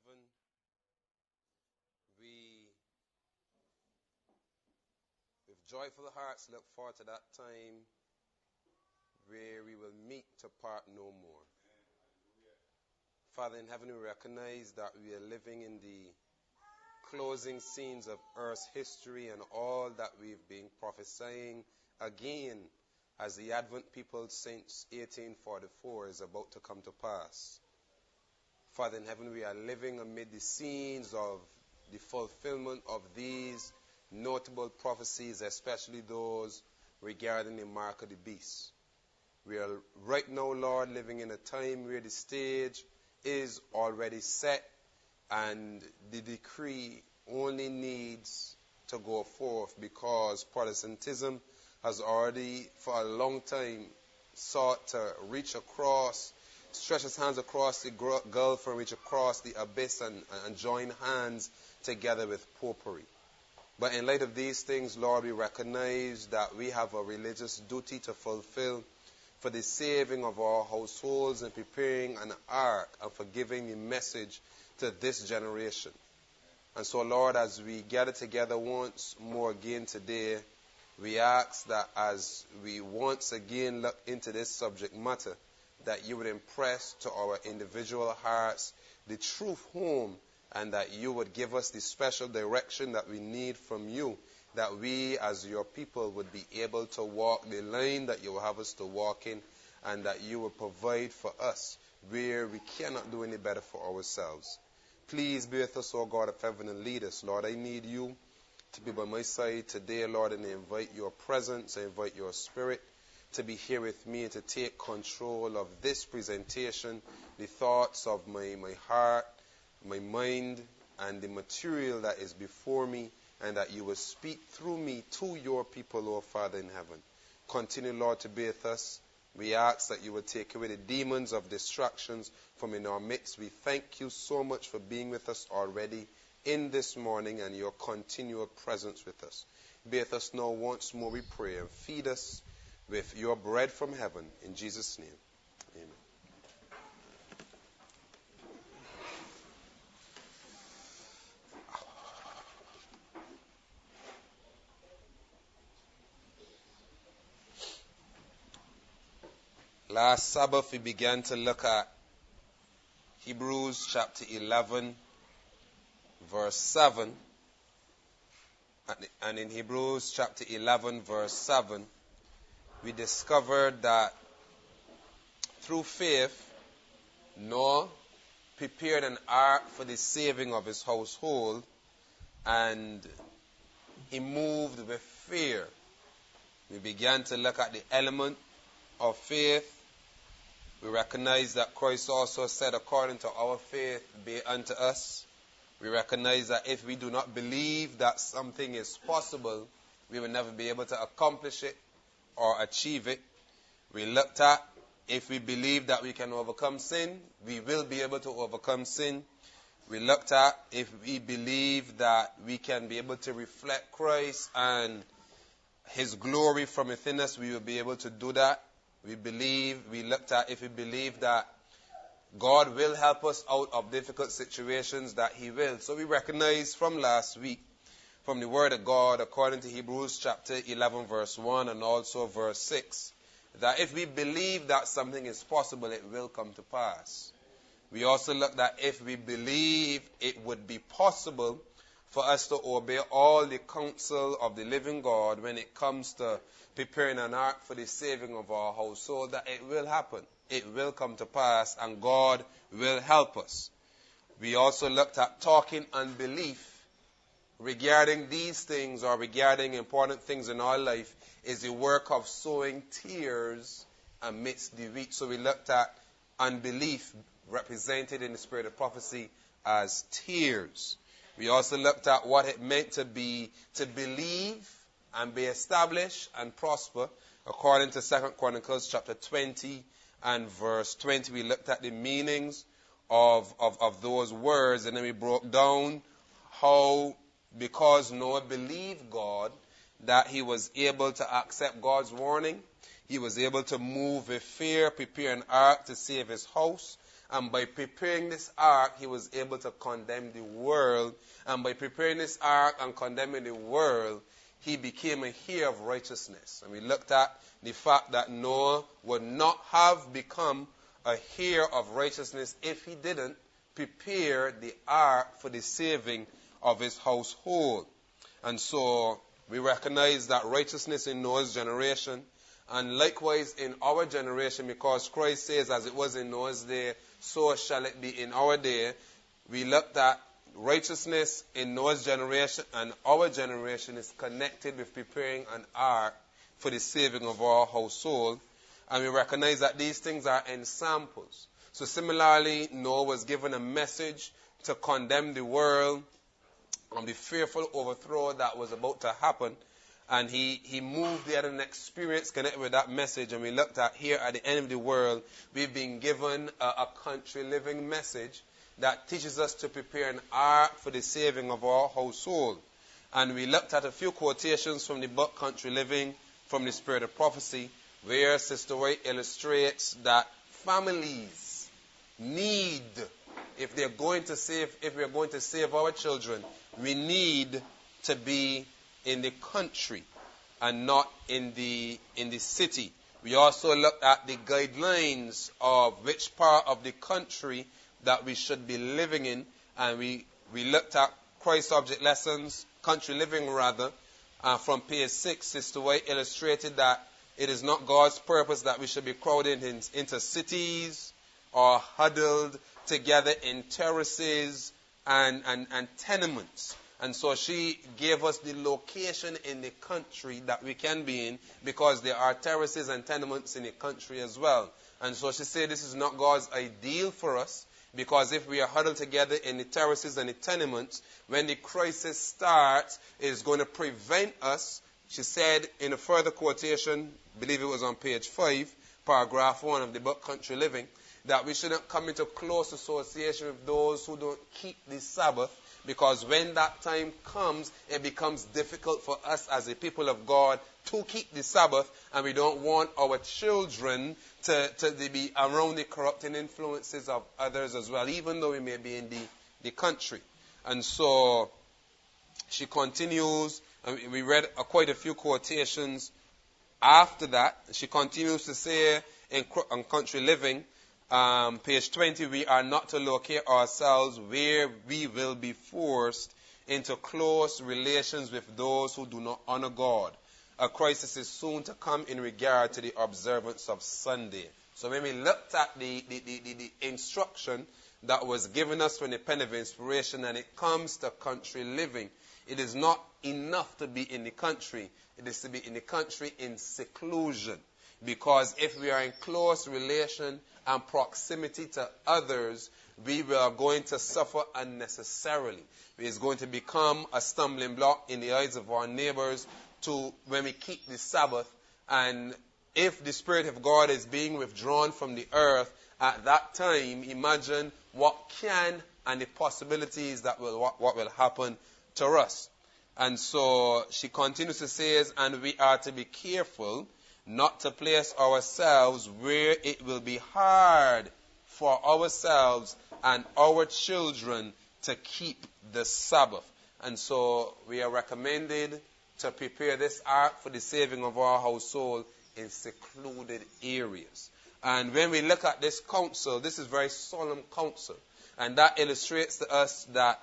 heaven, we, with joyful hearts, look forward to that time where we will meet to part no more. Father in heaven, we recognize that we are living in the closing scenes of Earth's history, and all that we've been prophesying again as the Advent people since 1844 is about to come to pass. Father in heaven, we are living amid the scenes of the fulfillment of these notable prophecies, especially those regarding the mark of the beast. We are right now, Lord, living in a time where the stage is already set and the decree only needs to go forth, because Protestantism has already for a long time sought to reach across, stretch its hands across the gulf and reach across the abyss and join hands together with popery. But in light of these things, Lord, we recognize that we have a religious duty to fulfill for the saving of our households and preparing an ark and for giving the message to this generation. And so, Lord, as we gather together once more again today, we ask that as we once again look into this subject matter, that you would impress to our individual hearts the truth home, and that you would give us the special direction that we need from you, that we as your people would be able to walk the line that you will have us to walk in, and that you will provide for us where we cannot do any better for ourselves. Please be with us, O God of heaven, and lead us. Lord, I need you to be by my side today, Lord, and I invite your presence, I invite your spirit to be here with me and to take control of this presentation, the thoughts of my heart, my mind, and the material that is before me, and that you will speak through me to your people, O Father in heaven. Continue, Lord, to be with us. We ask that you will take away the demons of distractions from in our midst. We thank you so much for being with us already in this morning and your continual presence with us. Be with us now once more, we pray, and feed us with your bread from heaven. In Jesus' name, amen. Last Sabbath we began to look at Hebrews chapter 11 verse 7, and in Hebrews chapter 11 verse 7 we discovered that through faith Noah prepared an ark for the saving of his household, and he moved with fear. We began to look at the element of faith. We recognize that Christ also said, according to our faith be unto us. We recognize that if we do not believe that something is possible, we will never be able to accomplish it or achieve it. We looked at if we believe that we can overcome sin, we will be able to overcome sin. We looked at if we believe that we can be able to reflect Christ and his glory from within us, we will be able to do that. We looked at if we believe that God will help us out of difficult situations, that he will. So we recognize from last week, from the word of God, according to Hebrews chapter 11 verse 1 and also verse 6, that if we believe that something is possible, it will come to pass. We also looked at if we believe it would be possible for us to obey all the counsel of the living God when it comes to preparing an ark for the saving of our household, that it will happen. It will come to pass, and God will help us. We also looked at talking unbelief regarding these things, or regarding important things in our life, is the work of sowing tears amidst the wheat. So we looked at unbelief represented in the spirit of prophecy as tears. We also looked at what it meant to believe and be established and prosper, according to 2 Chronicles chapter 20 and verse 20. We looked at the meanings of those words, and then we broke down how, because Noah believed God, that he was able to accept God's warning. He was able to move with fear, prepare an ark to save his house, And by preparing this ark, he was able to condemn the world. And by preparing this ark and condemning the world, he became a heir of righteousness. And we looked at the fact that Noah would not have become a heir of righteousness if he didn't prepare the ark for the saving of his household. And so we recognize that righteousness in Noah's generation, and likewise in our generation, because Christ says, as it was in Noah's day, so shall it be in our day. We looked at righteousness in Noah's generation, and our generation is connected with preparing an ark for the saving of our household. And we recognize that these things are ensamples. So similarly, Noah was given a message to condemn the world on the fearful overthrow that was about to happen. And he moved, he had an experience connected with that message. And we looked at here at the end of the world, we've been given a country living message that teaches us to prepare an ark for the saving of our household. And we looked at a few quotations from the book Country Living, from the Spirit of Prophecy, where Sister White illustrates that families need, if we're going to save our children, we need to be in the country and not in the city. We also looked at the guidelines of which part of the country that we should be living in, and we looked at Christ Object Lessons, Country Living rather, from page 6. Sister White illustrated that it is not God's purpose that we should be crowded into cities or huddled together in terraces and tenements. And so she gave us the location in the country that we can be in, because there are terraces and tenements in the country as well. And so she said this is not God's ideal for us, because if we are huddled together in the terraces and the tenements, when the crisis starts, it is going to prevent us. She said in a further quotation, I believe it was on page 5, paragraph 1 of the book Country Living, that we shouldn't come into close association with those who don't keep the Sabbath, because when that time comes, it becomes difficult for us as a people of God to keep the Sabbath, and we don't want our children to be around the corrupting influences of others as well, even though we may be in the country. And so she continues, and we read quite a few quotations after that. She continues to say in Country Living, page 20, we are not to locate ourselves where we will be forced into close relations with those who do not honor God. A crisis is soon to come in regard to the observance of Sunday. So when we looked at the instruction that was given us from the pen of inspiration, and it comes to country living, it is not enough to be in the country. It is to be in the country in seclusion. Because if we are in close relation and proximity to others, we are going to suffer unnecessarily. It is going to become a stumbling block in the eyes of our neighbors when we keep the Sabbath. And if the Spirit of God is being withdrawn from the earth at that time, imagine what can and the possibilities that what will happen to us. And so she continues to say, and we are to be careful not to place ourselves where it will be hard for ourselves and our children to keep the Sabbath. And so we are recommended to prepare this ark for the saving of our household in secluded areas. And when we look at this counsel, this is very solemn counsel. And that illustrates to us that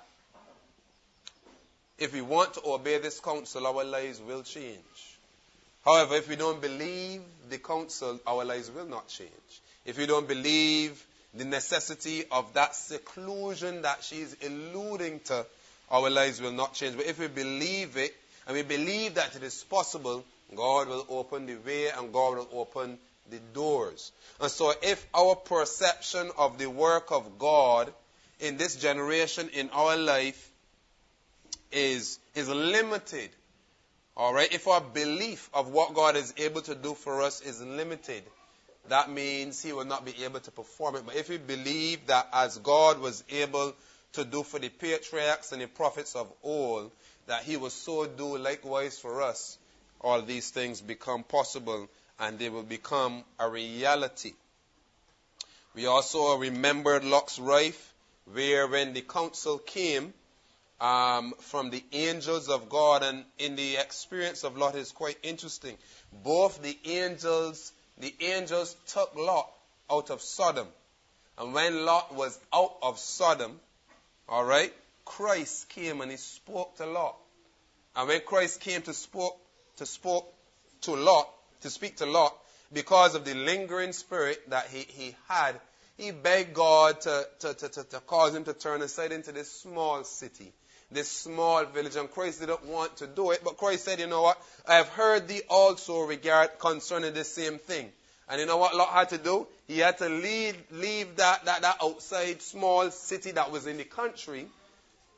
if we want to obey this counsel, our lives will change. However, if we don't believe the counsel, our lives will not change. If we don't believe the necessity of that seclusion that she's alluding to, our lives will not change. But if we believe it, and we believe that it is possible, God will open the way and God will open the doors. And so if our perception of the work of God in this generation, in our life, is limited, all right, if our belief of what God is able to do for us is limited, that means He will not be able to perform it. But if we believe that as God was able to do for the patriarchs and the prophets of old, that He will so do likewise for us, all these things become possible and they will become a reality. We also remembered Lot's wife, where when the counsel came from the angels of God, and in the experience of Lot is quite interesting. Both the angels took Lot out of Sodom. And when Lot was out of Sodom, all right, Christ came and he spoke to Lot. And when Christ came to speak to Lot, because of the lingering spirit that he had, he begged God to cause him to turn aside into this small city, this small village. And Christ didn't want to do it. But Christ said, you know what? I have heard thee also concerning the same thing. And you know what Lot had to do? He had to leave that outside small city that was in the country,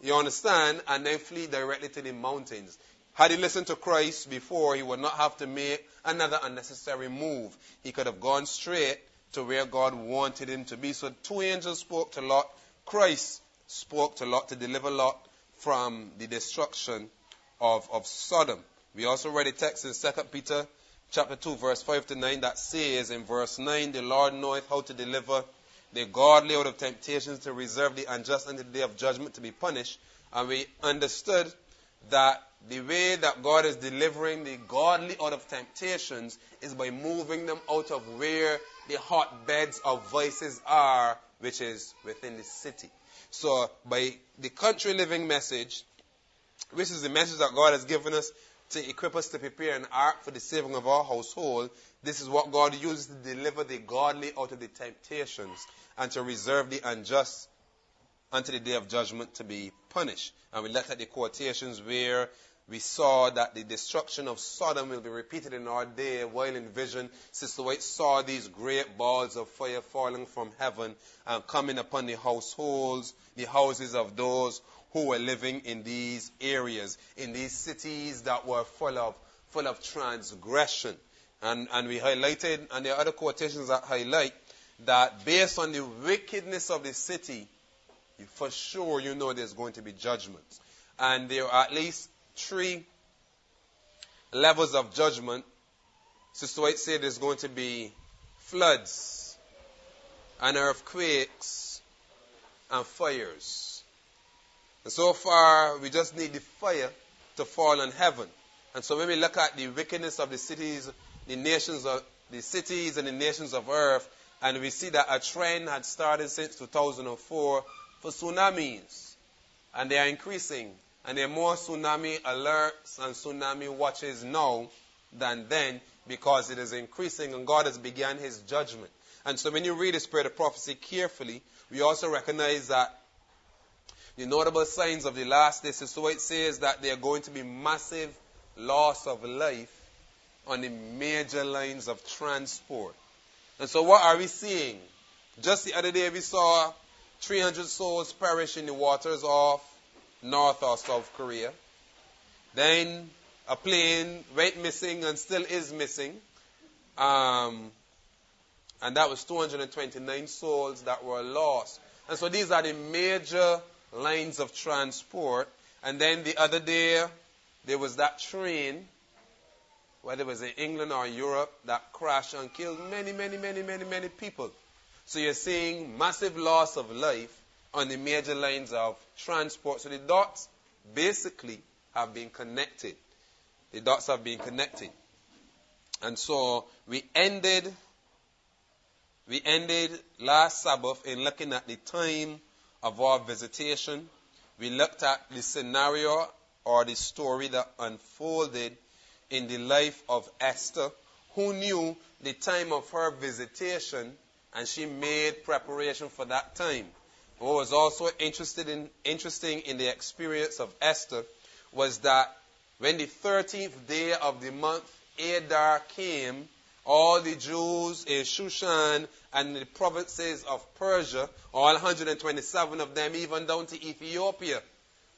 you understand, and then flee directly to the mountains. Had he listened to Christ before, he would not have to make another unnecessary move. He could have gone straight to where God wanted him to be. So 2 angels spoke to Lot. Christ spoke to Lot to deliver Lot from the destruction of Sodom. We also read a text in 2 Peter chapter 2, verse 5 to 9 that says in verse 9, the Lord knoweth how to deliver the godly out of temptations, to reserve the unjust unto the day of judgment to be punished. And we understood that the way that God is delivering the godly out of temptations is by moving them out of where the hotbeds of vices are, which is within the city. So by the country living message, which is the message that God has given us to equip us to prepare an ark for the saving of our household, this is what God uses to deliver the godly out of the temptations and to reserve the unjust unto the day of judgment to be punished. And we looked at the quotations where we saw that the destruction of Sodom will be repeated in our day, while in vision, Sister White saw these great balls of fire falling from heaven and coming upon the households, the houses of those who were living in these areas, in these cities that were full of transgression. And we highlighted, and there are other quotations that highlight, that based on the wickedness of the city, for sure you know there's going to be judgment. And there are at least 3 levels of judgment. Sister White said there's going to be floods and earthquakes and fires. And so far, we just need the fire to fall on heaven. And so when we look at the wickedness of the cities, the cities and the nations of earth, and we see that a trend had started since 2004 for tsunamis. And they are increasing. And there are more tsunami alerts and tsunami watches now than then, because it is increasing and God has begun his judgment. And so when you read the spirit of prophecy carefully, we also recognize that the notable signs of the last days, so it says that there are going to be massive loss of life on the major lines of transport. And so what are we seeing? Just the other day we saw 300 souls perish in the waters of North or South Korea. Then a plane went missing and still is missing. And that was 229 souls that were lost. And so these are the major lines of transport. And then the other day, there was that train, whether it was in England or Europe, that crashed and killed many people. So you're seeing massive loss of life on the major lines of transport. So the dots basically have been connected. The dots have been connected. And so we ended last Sabbath in looking at the time of our visitation. We looked at the scenario or the story that unfolded in the life of Esther, who knew the time of her visitation and she made preparation for that time. What was also interesting in the experience of Esther was that when the 13th day of the month Adar came, all the Jews in Shushan and the provinces of Persia, all 127 of them, even down to Ethiopia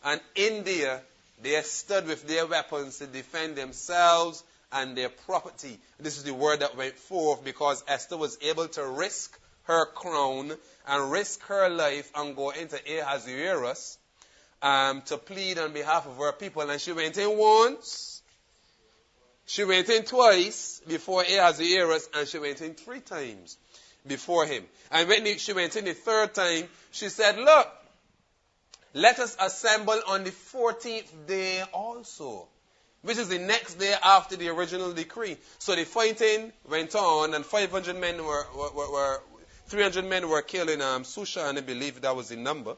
and India, they stood with their weapons to defend themselves and their property. This is the word that went forth because Esther was able to risk her crown and risk her life and go into Ahasuerus to plead on behalf of her people. And she went in once, she went in twice before Ahasuerus, and she went in 3 times. before him. And when she went in the third time, she said, look, let us assemble on the 14th day also, which is the next day after the original decree. So the fighting went on, and 300 men were killed in Sushan, I believe that was the number.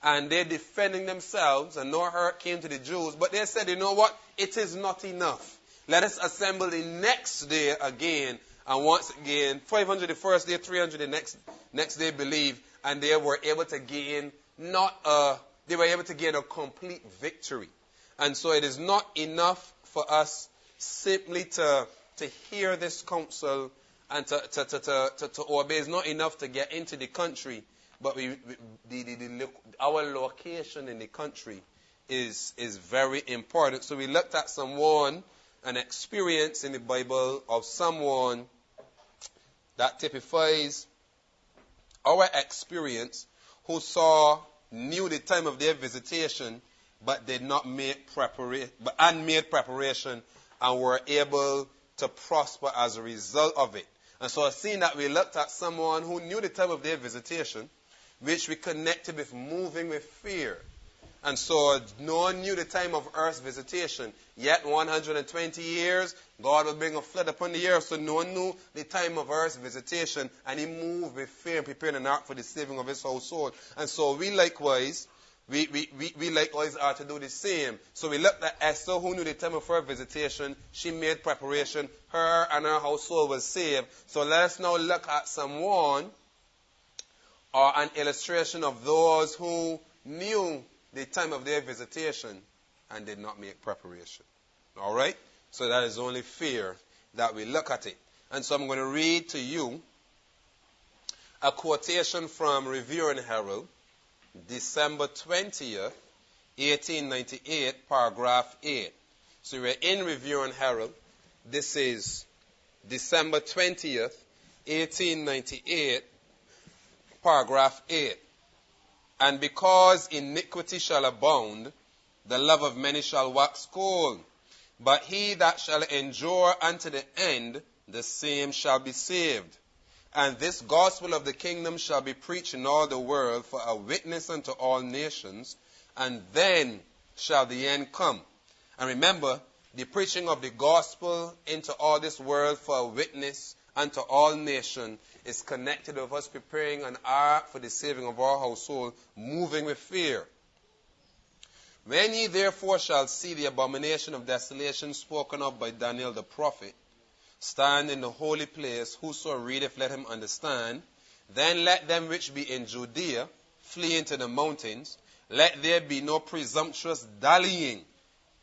And they're defending themselves, and no hurt came to the Jews. But they said, you know what? It is not enough. Let us assemble the next day again. And once again, 500 the first day, 300 the next day, believe. And they were able to gain they were able to gain a complete victory. And so it is not enough for us simply to hear this counsel and to obey. It's not enough to get into the country. But our location in the country is very important. So we looked at an experience in the Bible of someone that typifies our experience who knew the time of their visitation, but did not make preparation and were able to prosper as a result of it. And so seeing that we looked at someone who knew the time of their visitation, which we connected with moving with fear. And so no one knew the time of earth's visitation. Yet 120 years, God will bring a flood upon the earth. So no one knew the time of earth's visitation. And he moved with fear and prepared an ark for the saving of his household. And so we likewise are to do the same. So we looked at Esther, who knew the time of her visitation. She made preparation. Her and her household was saved. So let us now look at someone or an illustration of those who knew the time of their visitation and did not make preparation. All right? So that is only fair that we look at it. And so I'm going to read to you a quotation from Review and Herald, December 20th, 1898, paragraph 8. So we're in Review and Herald. This is December 20th, 1898, paragraph 8. And because iniquity shall abound, the love of many shall wax cold. But he that shall endure unto the end, the same shall be saved. And this gospel of the kingdom shall be preached in all the world for a witness unto all nations, and then shall the end come. And remember, the preaching of the gospel into all this world for a witness unto all nations is connected with us preparing an ark for the saving of our household, moving with fear. When ye therefore shall see the abomination of desolation spoken of by Daniel the prophet, stand in the holy place, whoso readeth, let him understand. Then let them which be in Judea flee into the mountains. Let there be no presumptuous dallying.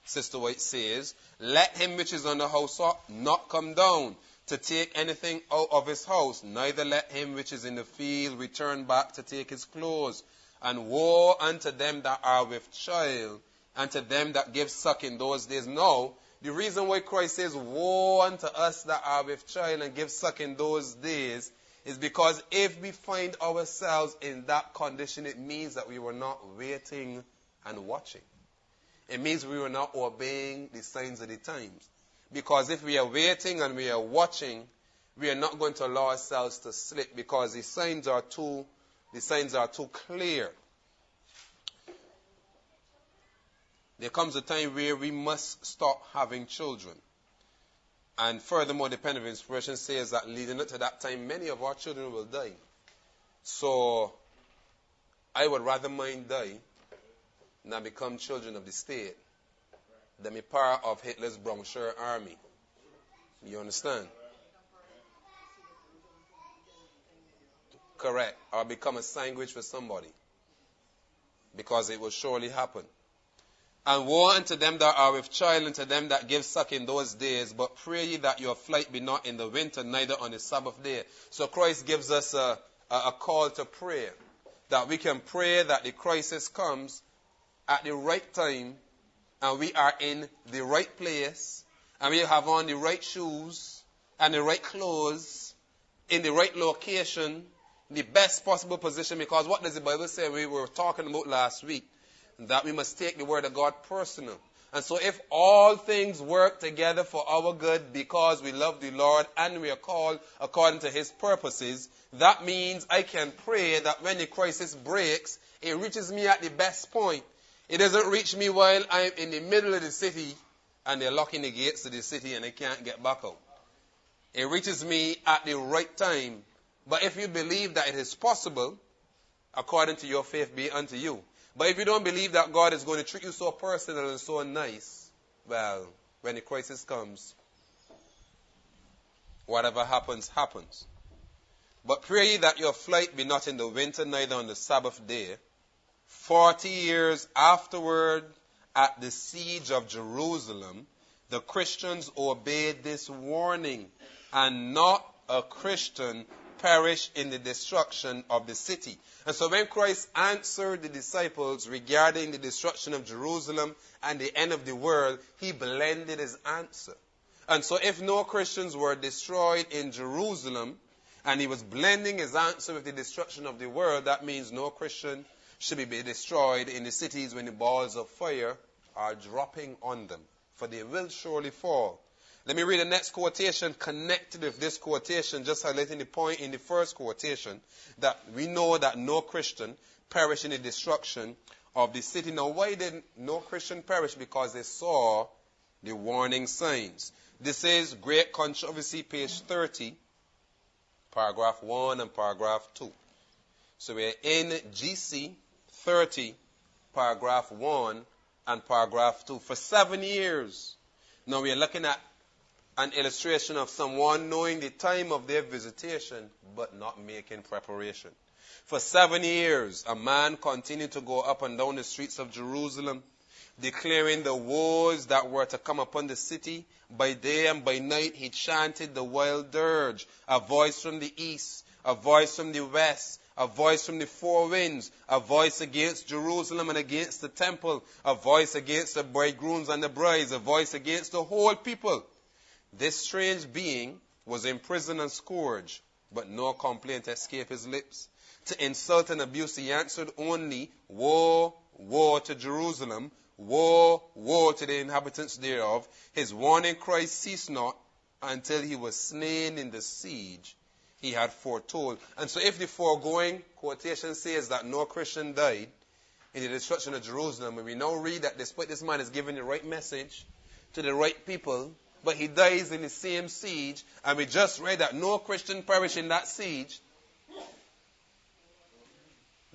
Sister White says, let him which is on the house not come down to take anything out of his house, neither let him which is in the field return back to take his clothes. And woe unto them that are with child, and to them that give suck in those days. No, the reason why Christ says, woe unto us that are with child and give suck in those days, is because if we find ourselves in that condition, it means that we were not waiting and watching. It means we were not obeying the signs of the times. Because if we are waiting and we are watching, we are not going to allow ourselves to slip, because the signs are too clear. There comes a time where we must stop having children. And furthermore, the pen of inspiration says that leading up to that time, many of our children will die. So I would rather mine die than become children of the state than be part of Hitler's Brownshire army. You understand? Correct. Or become a sandwich for somebody. Because it will surely happen. And woe unto them that are with child, and to them that give suck in those days. But pray ye that your flight be not in the winter, neither on the Sabbath day. So Christ gives us a call to prayer. That we can pray that the crisis comes at the right time, and we are in the right place, and we have on the right shoes, and the right clothes, in the right location, the best possible position. Because what does the Bible say? We were talking about last week that we must take the word of God personal. And so if all things work together for our good because we love the Lord and we are called according to his purposes, that means I can pray that when the crisis breaks, it reaches me at the best point. It doesn't reach me while I'm in the middle of the city and they're locking the gates of the city and I can't get back out. It reaches me at the right time. But if you believe that it is possible, according to your faith be unto you. But if you don't believe that God is going to treat you so personal and so nice, well, when the crisis comes, whatever happens, happens. But pray ye that your flight be not in the winter, neither on the Sabbath day. 40 years afterward, at the siege of Jerusalem, the Christians obeyed this warning, and not a Christian perish in the destruction of the city. And so when Christ answered the disciples regarding the destruction of Jerusalem and the end of the world, he blended his answer. And so if no Christians were destroyed in Jerusalem, and he was blending his answer with the destruction of the world, that means no Christian should be destroyed in the cities when the balls of fire are dropping on them, for they will surely fall. Let me read the next quotation connected with this quotation, just highlighting the point in the first quotation, that we know that no Christian perished in the destruction of the city. Now, why did no Christian perish? Because they saw the warning signs. This is Great Controversy, page 30, paragraph 1 and paragraph 2. So we're in GC 30, paragraph 1 and paragraph 2. For 7 years, now we're looking at an illustration of someone knowing the time of their visitation, but not making preparation. For 7 years, a man continued to go up and down the streets of Jerusalem, declaring the woes that were to come upon the city. By day and by night, he chanted the wild dirge, a voice from the east, a voice from the west, a voice from the four winds, a voice against Jerusalem and against the temple, a voice against the bridegrooms and the brides, a voice against the whole people. This strange being was imprisoned and scourged, but no complaint escaped his lips. To insult and abuse, he answered only, "Woe, woe to Jerusalem, woe, woe to the inhabitants thereof." His warning cries ceased not until he was slain in the siege he had foretold. And so if the foregoing quotation says that no Christian died in the destruction of Jerusalem, and we now read that despite this man is giving the right message to the right people, but he dies in the same siege, and we just read that no Christian perished in that siege,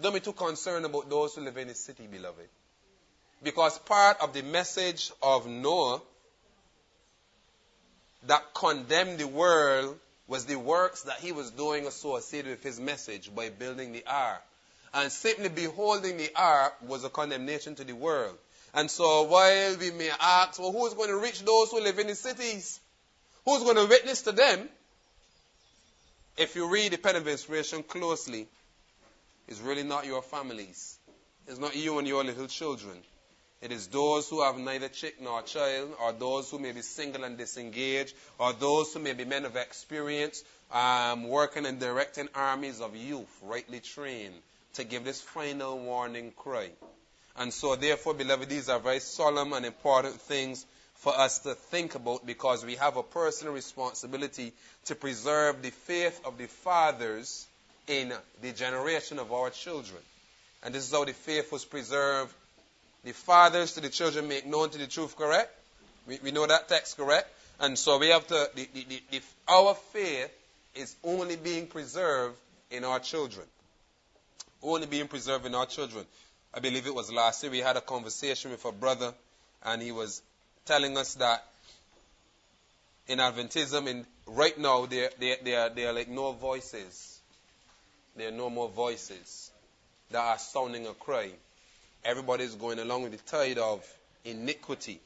don't be too concerned about those who live in the city, beloved. Because part of the message of Noah that condemned the world was the works that he was doing associated with his message by building the ark. And simply beholding the ark was a condemnation to the world. And so while we may ask, well, who's going to reach those who live in the cities? Who's going to witness to them? If you read the pen of inspiration closely, it's really not your families. It's not you and your little children. It is those who have neither chick nor child, or those who may be single and disengaged, or those who may be men of experience, working and directing armies of youth, rightly trained, to give this final warning cry. And so, therefore, beloved, these are very solemn and important things for us to think about, because we have a personal responsibility to preserve the faith of the fathers in the generation of our children. And this is how the faith was preserved. The fathers to the children make known to the truth, correct? We know that text, correct? And so we have to, our faith is only being preserved in our children. Only being preserved in our children. I believe it was last year we had a conversation with a brother, and he was telling us that in Adventism, right now, there are like no voices. There are no more voices that are sounding a cry. Everybody is going along with the tide of iniquity.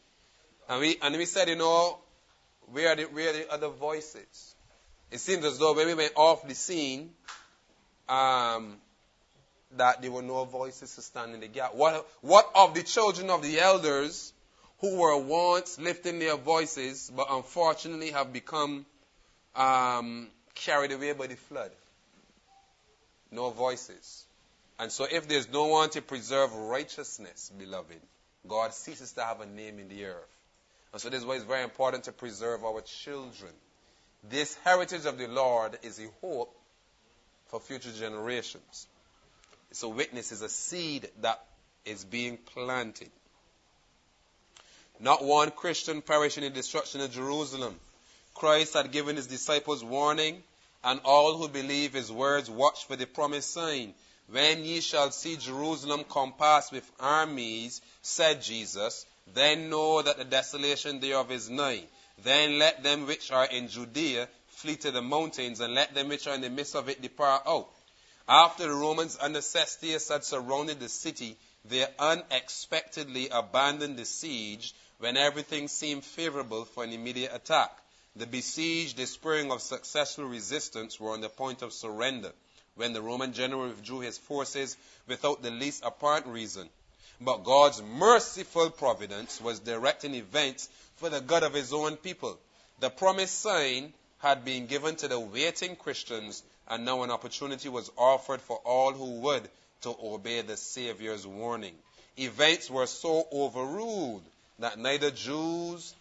And we said, where are the other voices? It seems as though when we went off the scene, that there were no voices to stand in the gap. What of the children of the elders who were once lifting their voices, but unfortunately have become carried away by the flood? No voices. And so if there's no one to preserve righteousness, beloved, God ceases to have a name in the earth. And so this is why it's very important to preserve our children. This heritage of the Lord is a hope for future generations. It's a witness, it's a seed that is being planted. Not one Christian perished in the destruction of Jerusalem. Christ had given his disciples warning, and all who believe his words watch for the promised sign. When ye shall see Jerusalem compassed with armies, said Jesus, then know that the desolation thereof is nigh. Then let them which are in Judea flee to the mountains, and let them which are in the midst of it depart out. After the Romans under Cestius had surrounded the city, they unexpectedly abandoned the siege when everything seemed favorable for an immediate attack. The besieged, despairing of successful resistance, were on the point of surrender when the Roman general withdrew his forces without the least apparent reason. But God's merciful providence was directing events for the good of his own people. The promised sign had been given to the waiting Christians, and now an opportunity was offered for all who would to obey the Savior's warning. Events were so overruled that neither Jews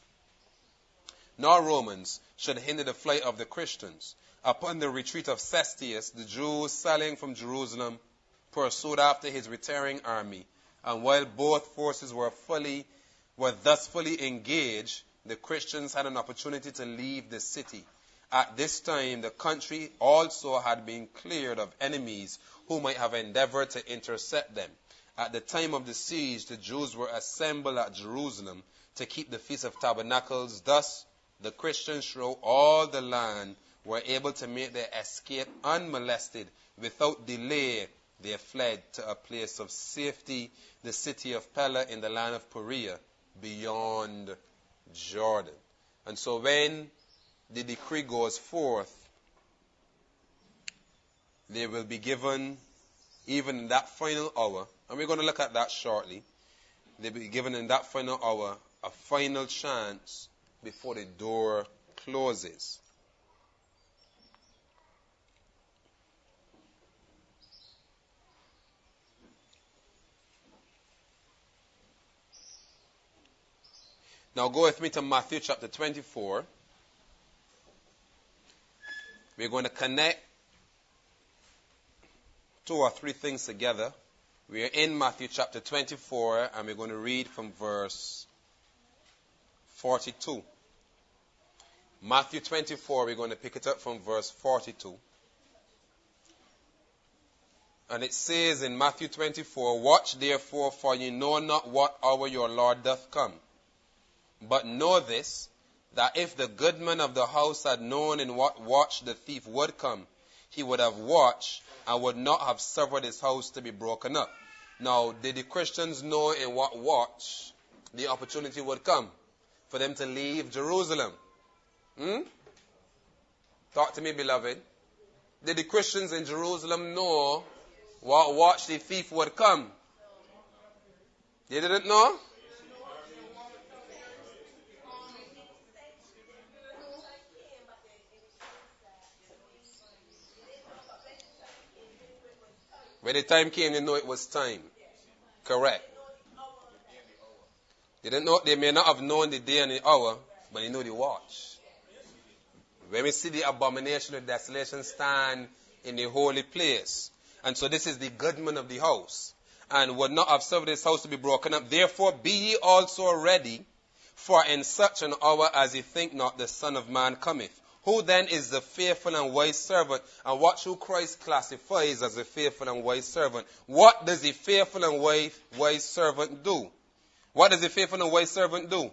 nor Romans should hinder the flight of the Christians. Upon the retreat of Cestius, the Jews sailing from Jerusalem pursued after his retiring army, and while both forces were thus fully engaged, the Christians had an opportunity to leave the city. At this time, the country also had been cleared of enemies who might have endeavored to intercept them. At the time of the siege, the Jews were assembled at Jerusalem to keep the Feast of Tabernacles. Thus, the Christians throughout all the land were able to make their escape unmolested. Without delay, they fled to a place of safety, the city of Pella in the land of Perea, beyond Jordan. And so when the decree goes forth, they will be given, even in that final hour, and we're going to look at that shortly, they'll be given in that final hour a final chance before the door closes. Now go with me to Matthew chapter 24. We're going to connect two or three things together. We are in Matthew chapter 24, and we're going to read from verse 42. Matthew 24, we're going to pick it up from verse 42. And it says in Matthew 24, watch therefore, for you know not what hour your Lord doth come. But know this, that if the goodman of the house had known in what watch the thief would come, he would have watched and would not have suffered his house to be broken up. Now, did the Christians know in what watch the opportunity would come for them to leave Jerusalem? Talk to me, beloved. Did the Christians in Jerusalem know what watch the thief would come? They didn't know? When the time came, they know it was time. Correct. They may not have known the day and the hour, but they know the watch. When we see the abomination of desolation stand in the holy place. And so this is the goodman of the house, and would not have suffered his house to be broken up. Therefore be ye also ready, for in such an hour as ye think not, the Son of Man cometh. Who then is the faithful and wise servant? And watch who Christ classifies as a faithful and wise servant. What does the faithful and wise servant do? What does the faithful and wise servant do?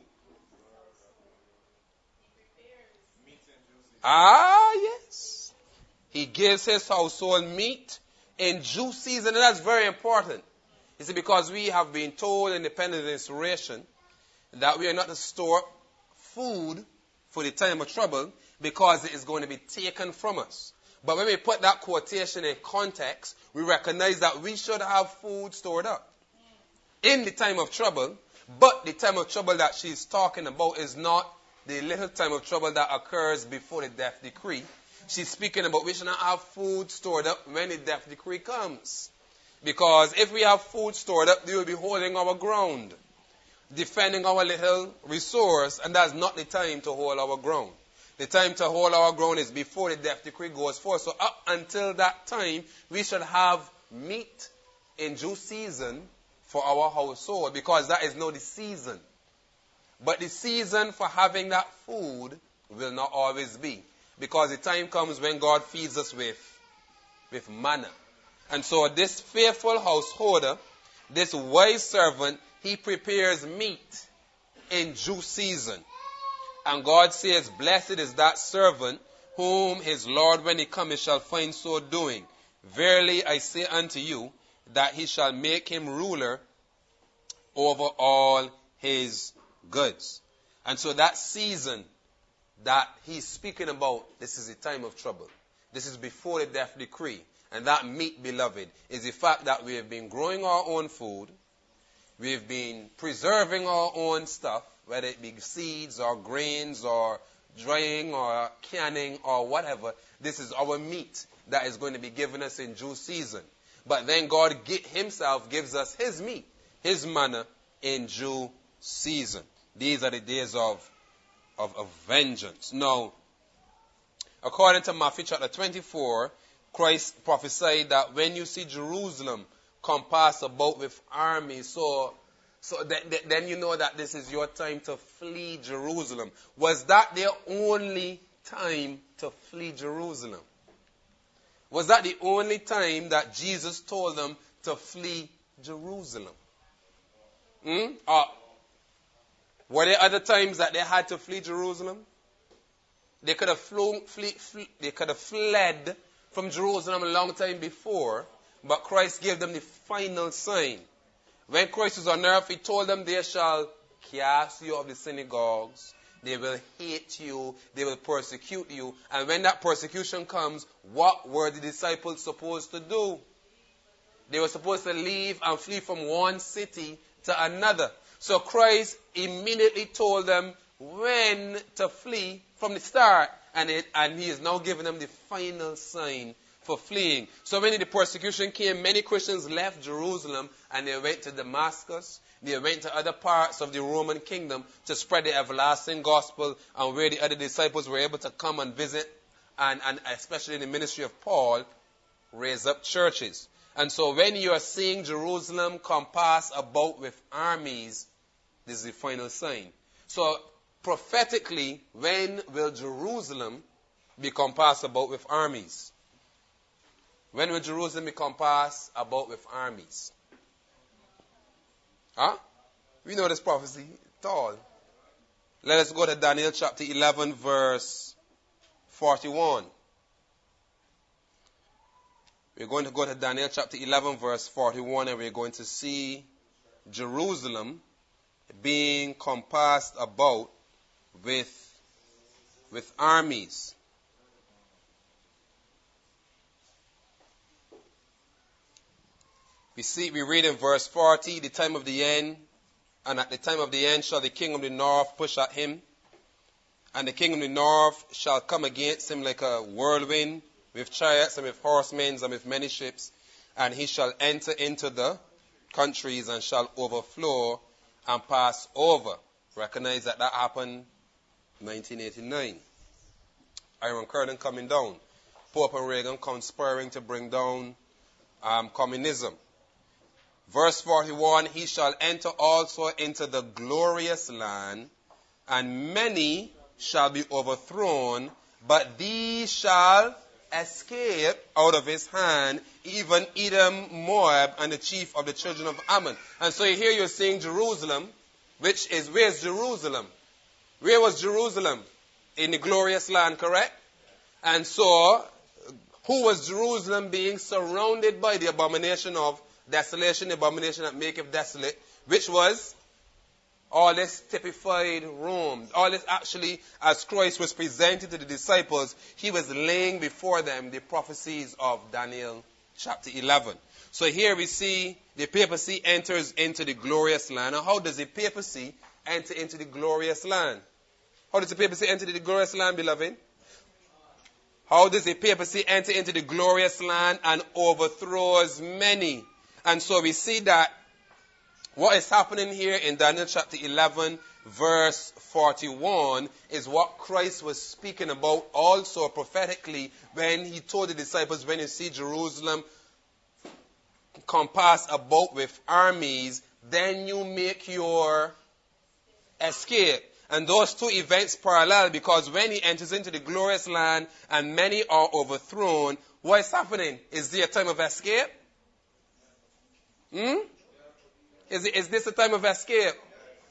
Yes. He gives his household meat in due season, and that's very important. You see, because we have been told in the Independent Inspiration that we are not to store food for the time of trouble, because it is going to be taken from us. But when we put that quotation in context, we recognize that we should have food stored up in the time of trouble. But the time of trouble that she's talking about is not the little time of trouble that occurs before the death decree. She's speaking about we should not have food stored up when the death decree comes. Because if we have food stored up, they will be holding our ground. defending our little resource, and that's not the time to hold our ground. The time to hold our ground is before the death decree goes forth. So up until that time, we should have meat in due season for our household, because that is now the season. But the season for having that food will not always be, because the time comes when God feeds us with manna. And so this faithful householder, this wise servant, he prepares meat in due season. And God says, blessed is that servant whom his Lord, when he cometh, shall find so doing. Verily I say unto you, that he shall make him ruler over all his goods. And so that season that he's speaking about, this is a time of trouble. This is before the death decree. And that meat, beloved, is the fact that we have been growing our own food. We've been preserving our own stuff, whether it be seeds or grains or drying or canning or whatever. This is our meat that is going to be given us in due season. But then God himself gives us his meat, his manna, in due season. These are the days of vengeance. Now, according to Matthew chapter 24, Christ prophesied that when you see Jerusalem compassed about with armies, so then you know that this is your time to flee Jerusalem. Was that their only time to flee Jerusalem? Was that the only time that Jesus told them to flee Jerusalem? Were there other times that they had to flee Jerusalem? They could have fled from Jerusalem a long time before, but Christ gave them the final sign. When Christ was on earth, he told them, they shall cast you out of the synagogues, they will hate you, they will persecute you. And when that persecution comes, what were the disciples supposed to do? They were supposed to leave and flee from one city to another. So Christ immediately told them when to flee from the start. And he is now giving them the final sign for fleeing. So when the persecution came, many Christians left Jerusalem and they went to Damascus. They went to other parts of the Roman kingdom to spread the everlasting gospel, and where the other disciples were able to come and visit, and especially in the ministry of Paul, raise up churches. And so when you are seeing Jerusalem compassed about with armies, this is the final sign. So prophetically, when will Jerusalem be compassed about with armies? When will Jerusalem be compassed about with armies? We know this prophecy at all. Let us go to Daniel chapter 11, verse 41. We're going to go to Daniel chapter 11, verse 41, and we're going to see Jerusalem being compassed about with armies. We read in verse 40, the time of the end, and at the time of the end shall the king of the north push at him, and the king of the north shall come against him like a whirlwind, with chariots and with horsemen and with many ships, and he shall enter into the countries and shall overflow and pass over. Recognize that happened in 1989. Iron Curtain coming down. Pope and Reagan conspiring to bring down communism. Verse 41, he shall enter also into the glorious land, and many shall be overthrown, but these shall escape out of his hand, even Edom, Moab, and the chief of the children of Ammon. And so here you're seeing Jerusalem, where's Jerusalem? Where was Jerusalem? In the glorious land, correct? And so, who was Jerusalem being surrounded by? The abomination of desolation, the abomination that maketh desolate, which was all this typified Rome. All this actually, as Christ was presented to the disciples, he was laying before them the prophecies of Daniel chapter 11. So here we see the papacy enters into the glorious land. Now, how does the papacy enter into the glorious land? How does the papacy enter into the glorious land, beloved? How does the papacy enter into the glorious land and overthrows many? And so we see that What is happening here in Daniel chapter 11, verse 41 is what Christ was speaking about also prophetically when he told the disciples, when you see Jerusalem compassed about with armies, then you make your escape. And those two events parallel, because when he enters into the glorious land and many are overthrown, what is happening? Is there a time of escape? Is this a time of escape?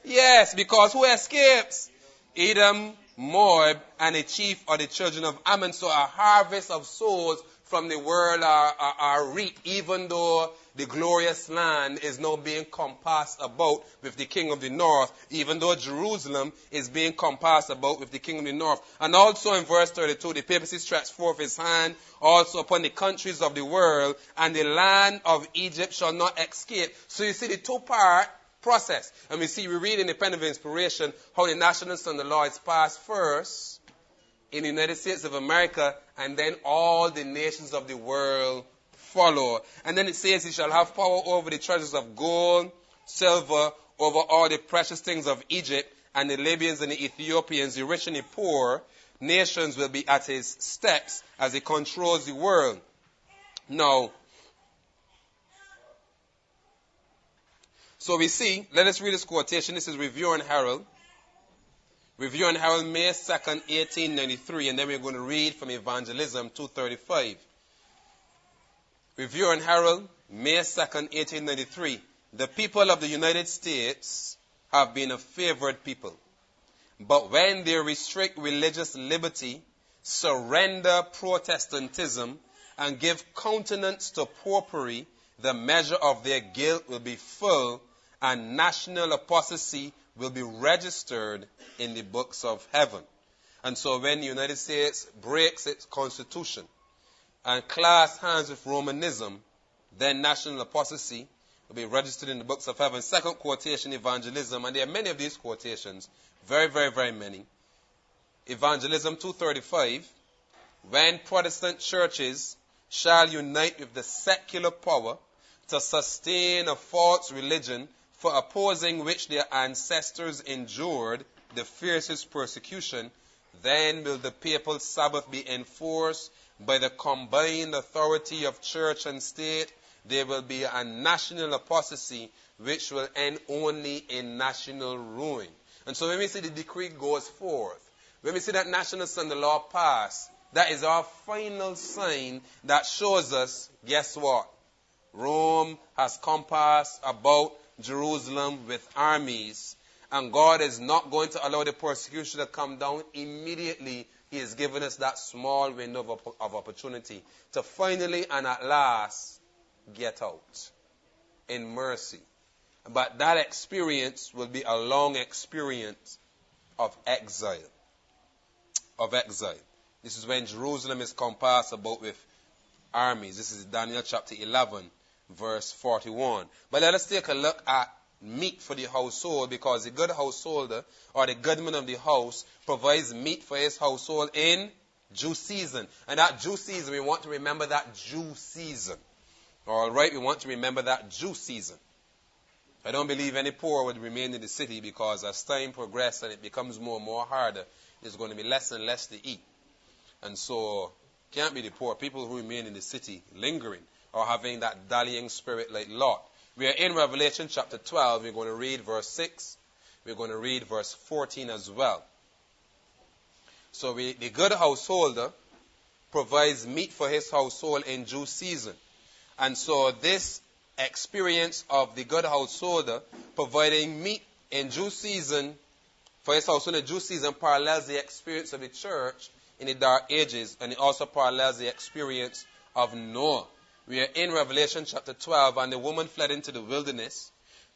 Yes, because who escapes? Edom, Moab, and the chief of the children of Ammon. So a harvest of souls from the world are reaped, even though the glorious land is now being compassed about with the king of the north, even though Jerusalem is being compassed about with the king of the north. And also in verse 32, the papacy stretched forth his hand also upon the countries of the world, and the land of Egypt shall not escape. So you see the two-part process. And we read in the Pen of Inspiration how the national and the law is passed first in the United States of America, and then all the nations of the world follow. And then it says he shall have power over the treasures of gold, silver, over all the precious things of Egypt, and the Libyans and the Ethiopians, the rich and the poor nations will be at his steps as he controls the world. Now, so we see, let us read this quotation. This is Review and Herald. Review and Herald, May 2nd, 1893, and then we're going to read from Evangelism 235. Review and Herald, May 2nd, 1893. The people of the United States have been a favored people. But when they restrict religious liberty, surrender Protestantism, and give countenance to popery, the measure of their guilt will be full, and national apostasy will be registered in the books of heaven. And so when the United States breaks its constitution and clasps hands with Romanism, then national apostasy will be registered in the books of heaven. Second quotation, Evangelism, and there are many of these quotations, very, very, very many. Evangelism 235, when Protestant churches shall unite with the secular power to sustain a false religion, for opposing which their ancestors endured the fiercest persecution, then will the papal Sabbath be enforced by the combined authority of church and state. There will be a national apostasy which will end only in national ruin. And so when we see the decree goes forth, when we see that national and the law pass, that is our final sign that shows us, guess what? Rome has compassed about Jerusalem with armies, and God is not going to allow the persecution to come down immediately. He has given us that small window of opportunity to finally and at last get out in mercy. But that experience will be a long experience of exile. Of exile. This is when Jerusalem is compassed about with armies. This is Daniel chapter 11. Verse 41. But let us take a look at meat for the household, because the good householder or the good man of the house provides meat for his household in due season. And that due season, we want to remember that due season. All right, we want to remember that due season. I don't believe any poor would remain in the city, because as time progresses and it becomes more and more harder, there's going to be less and less to eat. And so, can't be the poor. People who remain in the city lingering, or having that dallying spirit like Lot. We are in Revelation chapter 12. We're going to read verse 6. We're going to read verse 14 as well. So the good householder provides meat for his household in due season. And so this experience of the good householder providing meat in due season for his household in due season parallels the experience of the church in the dark ages, and it also parallels the experience of Noah. We are in Revelation chapter 12, and the woman fled into the wilderness,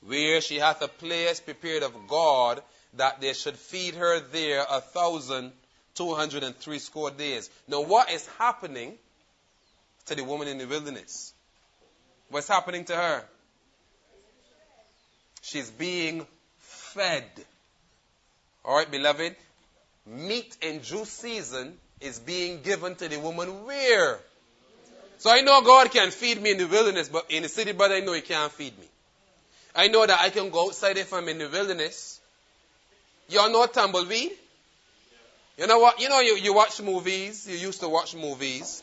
where she hath a place prepared of God, that they should feed her there 1,260 days. Now, what is happening to the woman in the wilderness? What's happening to her? She's being fed. All right, beloved? Meat in due season is being given to the woman where? So I know God can feed me in the wilderness, but in the city, brother, I know He can't feed me. I know that I can go outside if I'm in the wilderness. Y'all know tumbleweed? You know what? You watch movies. You used to watch movies.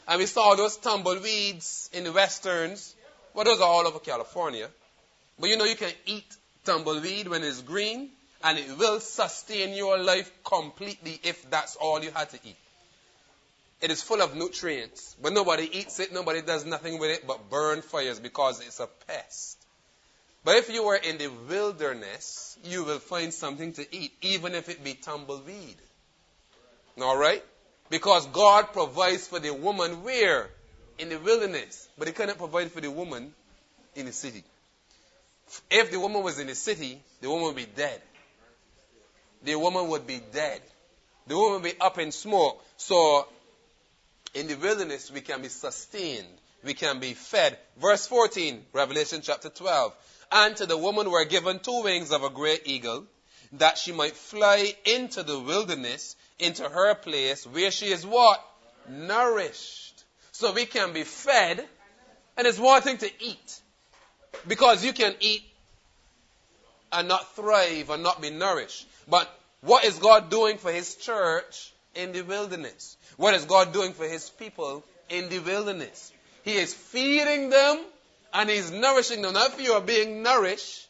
And we saw those tumbleweeds in the westerns. Well, those are all over California. But you can eat tumbleweed when it's green. And it will sustain your life completely if that's all you had to eat. It is full of nutrients. But nobody eats it. Nobody does nothing with it but burn fires because it's a pest. But if you were in the wilderness, you will find something to eat, even if it be tumbleweed. All right? Because God provides for the woman where? In the wilderness. But He cannot provide for the woman in the city. If the woman was in the city, the woman would be dead. The woman would be dead. The woman would be up in smoke. So, in the wilderness, we can be sustained. We can be fed. Verse 14, Revelation chapter 12. And to the woman were given 2 wings of a great eagle, that she might fly into the wilderness, into her place, where she is what? Nourished. So we can be fed, and it's one thing to eat. Because you can eat and not thrive and not be nourished. But what is God doing for His church in the wilderness? What is God doing for His people in the wilderness? He is feeding them and He's nourishing them. Now, if you are being nourished,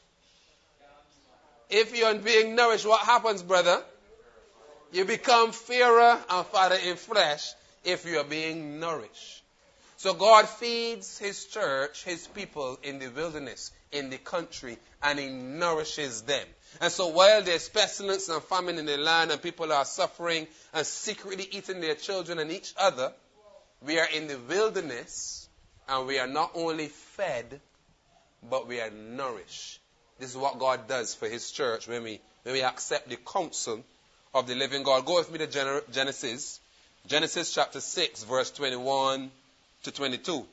what happens, brother? You become fairer and fatter in flesh if you are being nourished. So God feeds His church, His people in the wilderness, in the country, and He nourishes them. And so while there's pestilence and famine in the land and people are suffering and secretly eating their children and each other, we are in the wilderness and we are not only fed, but we are nourished. This is what God does for His church when we accept the counsel of the living God. Go with me to Genesis. Genesis chapter 6, verse 21 to 22.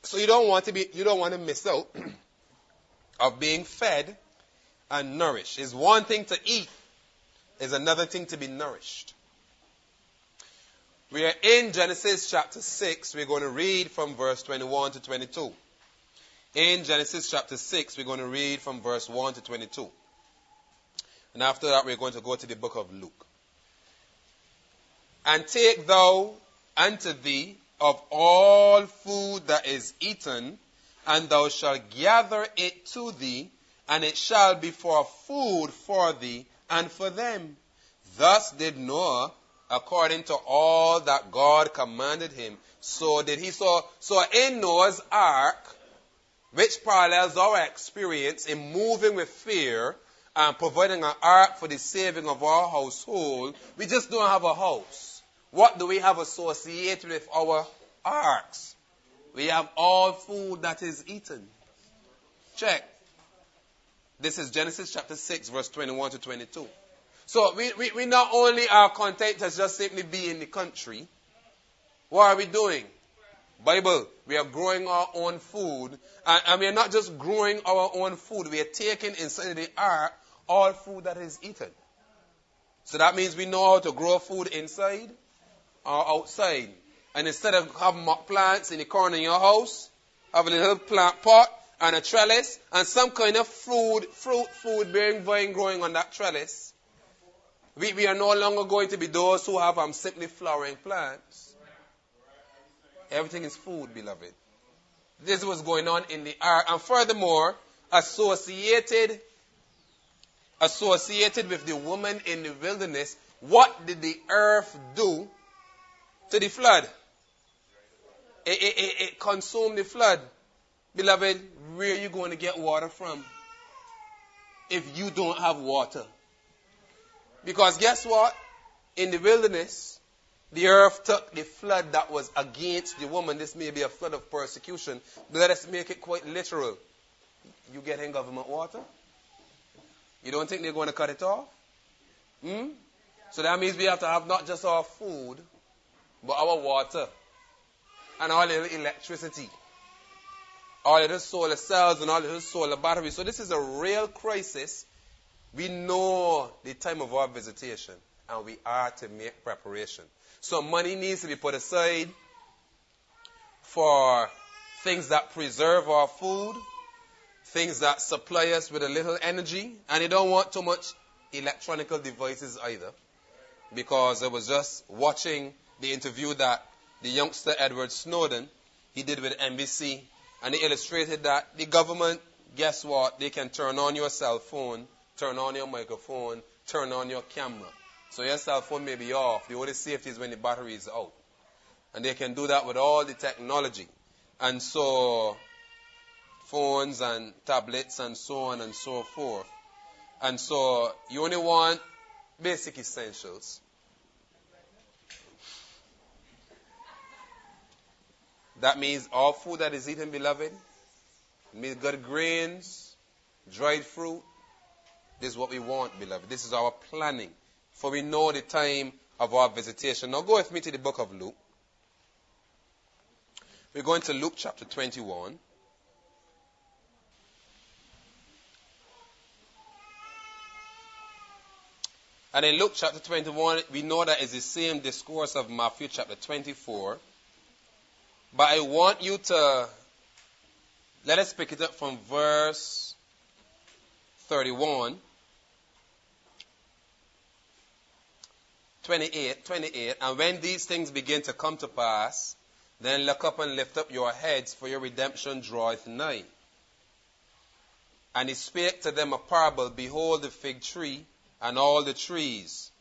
So you don't want to miss out of being fed and nourished. It's one thing to eat, it's another thing to be nourished. We are in Genesis chapter 6. We're going to read from verse 21 to 22. In Genesis chapter 6, we're going to read from verse 1 to 22. And after that, we're going to go to the book of Luke. And take thou unto thee of all food that is eaten, and thou shalt gather it to thee, and it shall be for food for thee and for them. Thus did Noah, according to all that God commanded him. So did he. So in Noah's ark, which parallels our experience in moving with fear and providing an ark for the saving of our household, we just don't have a house. What do we have associated with our arks? We have all food that is eaten. Check. This is Genesis chapter 6, verse 21 to 22. So we not only are content to just simply be in the country. What are we doing? Bible, we are growing our own food. And we are not just growing our own food. We are taking inside the ark all food that is eaten. So that means we know how to grow food inside or outside. And instead of having plants in the corner of your house, have a little plant pot and a trellis and some kind of fruit-bearing vine growing on that trellis. We are no longer going to be those who have simply flowering plants. Everything is food, beloved. This is what's going on in the ark. And furthermore, associated with the woman in the wilderness, what did the earth do to the flood? It consumed the flood. Beloved, where are you going to get water from if you don't have water? Because guess what? In the wilderness, the earth took the flood that was against the woman. This may be a flood of persecution, but let us make it quite literal. You getting government water? You don't think they're going to cut it off? So that means we have to have not just our food, but our water and our little electricity, our little solar cells and our little solar batteries. So this is a real crisis. We know the time of our visitation, and we are to make preparation. So money needs to be put aside for things that preserve our food, things that supply us with a little energy, and they don't want too much electronical devices either. Because I was just watching the interview that the youngster Edward Snowden, he did with NBC, and he illustrated that the government, guess what, they can turn on your cell phone, turn on your microphone, turn on your camera. So your cell phone may be off. The only safety is when the battery is out. And they can do that with all the technology. And so, phones and tablets and so on and so forth. And so, you only want basic essentials. That means all food that is eaten, beloved, means good grains, dried fruit. This is what we want, beloved. This is our planning. For we know the time of our visitation. Now go with me to the book of Luke. We're going to Luke chapter 21. And in Luke chapter 21, we know that it's the same discourse of Matthew chapter 24. But I want you to, let us pick it up from verse 31. 28. And when these things begin to come to pass, then look up and lift up your heads, for your redemption draweth nigh. And he spake to them a parable, behold the fig tree, and all the trees.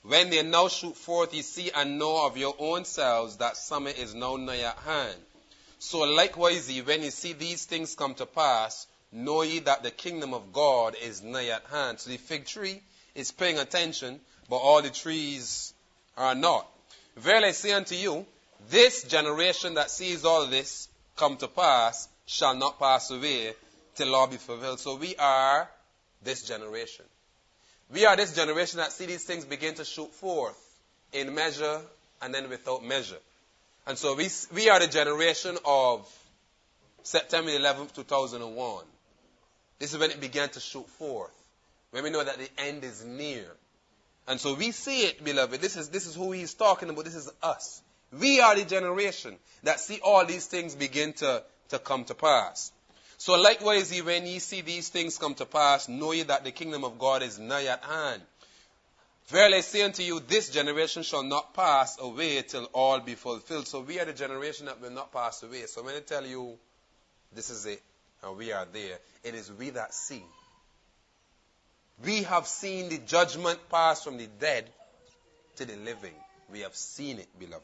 When they now shoot forth, ye see and know of your own selves that summer is now nigh at hand. So likewise ye, when ye see these things come to pass, know ye that the kingdom of God is nigh at hand. So the fig tree is paying attention, but all the trees are not. Verily I say unto you, this generation that sees all this come to pass shall not pass away till all be fulfilled. So we are this generation. We are this generation that see these things begin to shoot forth in measure and then without measure. And so we are the generation of September 11th, 2001. This is when it began to shoot forth. When we know that the end is near. And so we see it, beloved. This is who he's talking about. This is us. We are the generation that see all these things begin to come to pass. So likewise, when ye see these things come to pass, know ye that the kingdom of God is nigh at hand. Verily I say unto you, this generation shall not pass away till all be fulfilled. So we are the generation that will not pass away. So when I tell you, this is it, and we are there, it is we that see. We have seen the judgment pass from the dead to the living. We have seen it, beloved.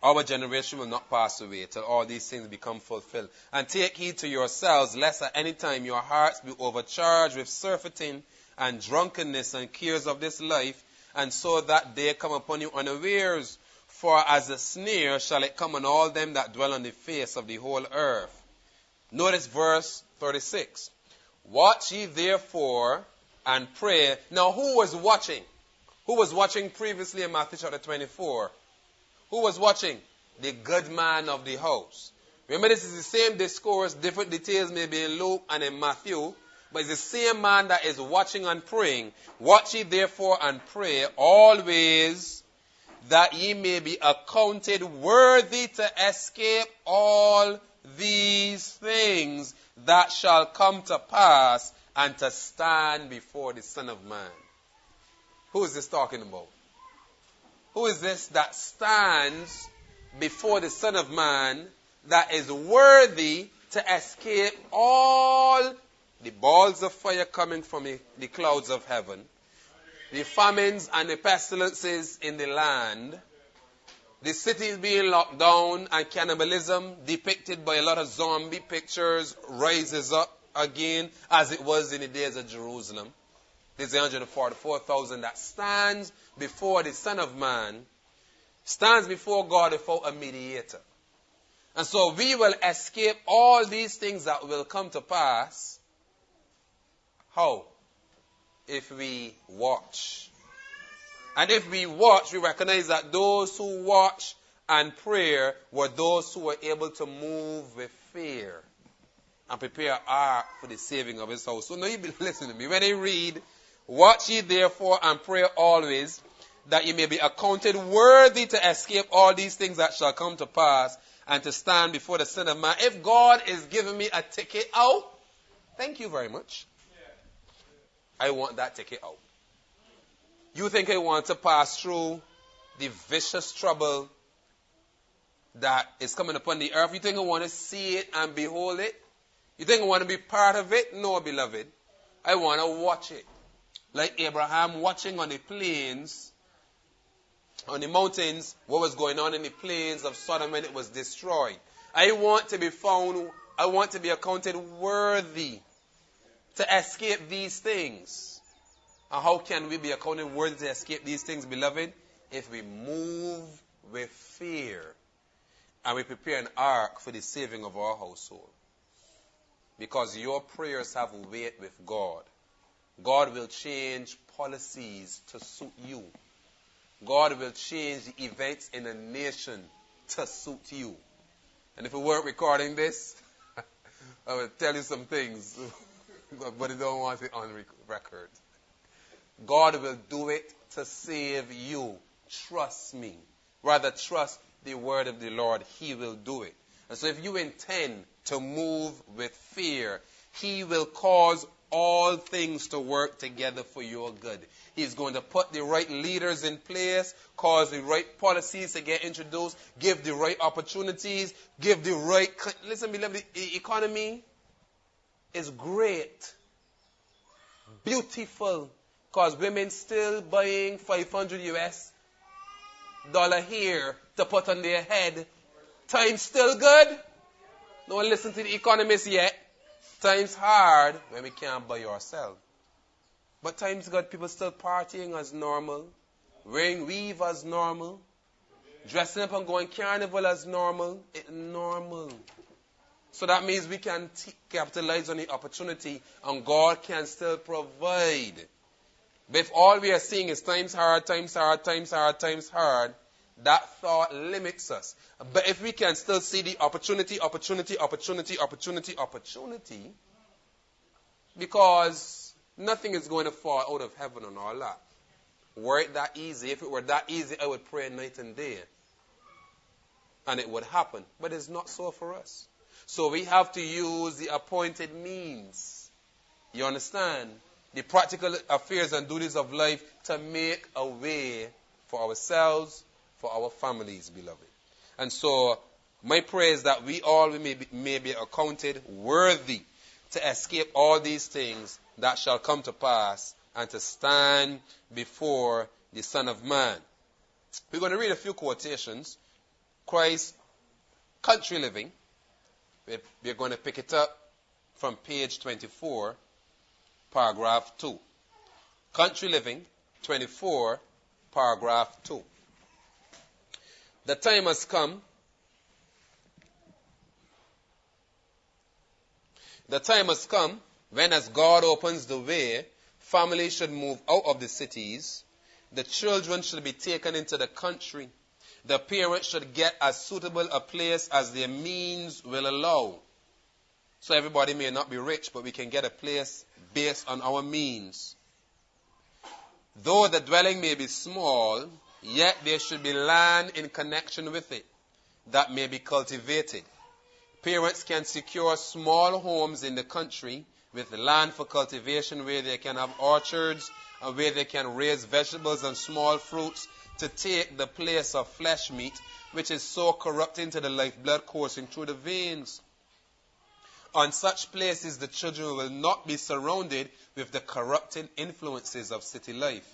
Our generation will not pass away till all these things become fulfilled. And take heed to yourselves, lest at any time your hearts be overcharged with surfeiting and drunkenness and cares of this life, and so that day come upon you unawares. For as a snare shall it come on all them that dwell on the face of the whole earth. Notice verse 36. Watch ye therefore and pray. Now who was watching? Who was watching previously in Matthew chapter 24? Who was watching? The good man of the house. Remember, this is the same discourse. Different details may be in Luke and in Matthew. But it's the same man that is watching and praying. Watch ye therefore and pray always, that ye may be accounted worthy to escape all these things that shall come to pass, and to stand before the Son of Man. Who is this talking about? Who is this that stands before the Son of Man, that is worthy to escape all the balls of fire coming from the clouds of heaven, the famines and the pestilences in the land, the cities being locked down, and cannibalism depicted by a lot of zombie pictures rises up again as it was in the days of Jerusalem. There's 144,000 that stands before the Son of Man, stands before God without a mediator. And so we will escape all these things that will come to pass. How? If we watch. And if we watch, we recognize that those who watch and pray were those who were able to move with fear and prepare an ark for the saving of his house. So now you be listening to me. When I read, watch ye therefore and pray always, that ye may be accounted worthy to escape all these things that shall come to pass, and to stand before the Son of Man. If God is giving me a ticket out, thank you very much. I want that ticket out. You think I want to pass through the vicious trouble that is coming upon the earth? You think I want to see it and behold it? You think I want to be part of it? No, beloved. I want to watch it. Like Abraham watching on the plains, on the mountains, what was going on in the plains of Sodom when it was destroyed. I want to be found, I want to be accounted worthy to escape these things. And how can we be accounted worthy to escape these things, beloved? If we move with fear and we prepare an ark for the saving of our household. Because your prayers have weight with God. God will change policies to suit you. God will change the events in a nation to suit you. And if we weren't recording this, I would tell you some things, but I don't want it on record. God will do it to save you. Trust me. Rather trust the word of the Lord. He will do it. And so if you intend to move with fear, He will cause all things to work together for your good. He's going to put the right leaders in place, cause the right policies to get introduced, give the right opportunities, give the right... Listen, beloved, the economy is great, beautiful, because women still buying $500 US here to put on their head. Time's still good. Don't listen to the economists yet. Time's hard when we can't buy ourselves. But time's good. People still partying as normal. Wearing weave as normal. Dressing up and going carnival as normal. It's normal. So that means we can capitalize on the opportunity and God can still provide. But if all we are seeing is time's hard, time's hard, time's hard, time's hard, that thought limits us. But if we can still see the opportunity, because nothing is going to fall out of heaven on our lap. Were it that easy, if it were that easy, I would pray night and day. And it would happen. But it's not so for us. So we have to use the appointed means. You understand? The practical affairs and duties of life to make a way for ourselves, for our families, beloved. And so, my prayer is that we all may be accounted worthy to escape all these things that shall come to pass and to stand before the Son of Man. We're going to read a few quotations. Christ's Country Living. We're going to pick it up from page 24, paragraph 2. Country Living, 24, paragraph 2. The time has come. The time has come when, as God opens the way, families should move out of the cities. The children should be taken into the country. The parents should get as suitable a place as their means will allow. So everybody may not be rich, but we can get a place based on our means. Though the dwelling may be small, yet there should be land in connection with it that may be cultivated. Parents can secure small homes in the country with land for cultivation where they can have orchards and where they can raise vegetables and small fruits to take the place of flesh meat, which is so corrupting to the lifeblood coursing through the veins. On such places, the children will not be surrounded with the corrupting influences of city life.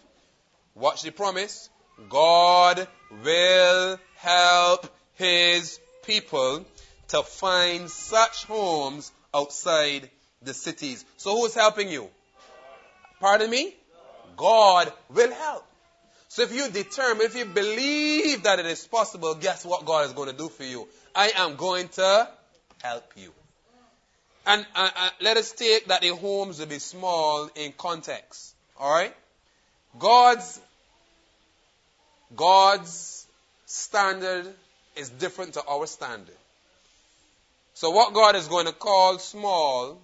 Watch the promise. God will help His people to find such homes outside the cities. So who's helping you? Pardon me? God will help. So if you determine, if you believe that it is possible, guess what God is going to do for you? I am going to help you. And let us take that the homes will be small in context. Alright? God's standard is different to our standard. So what God is going to call small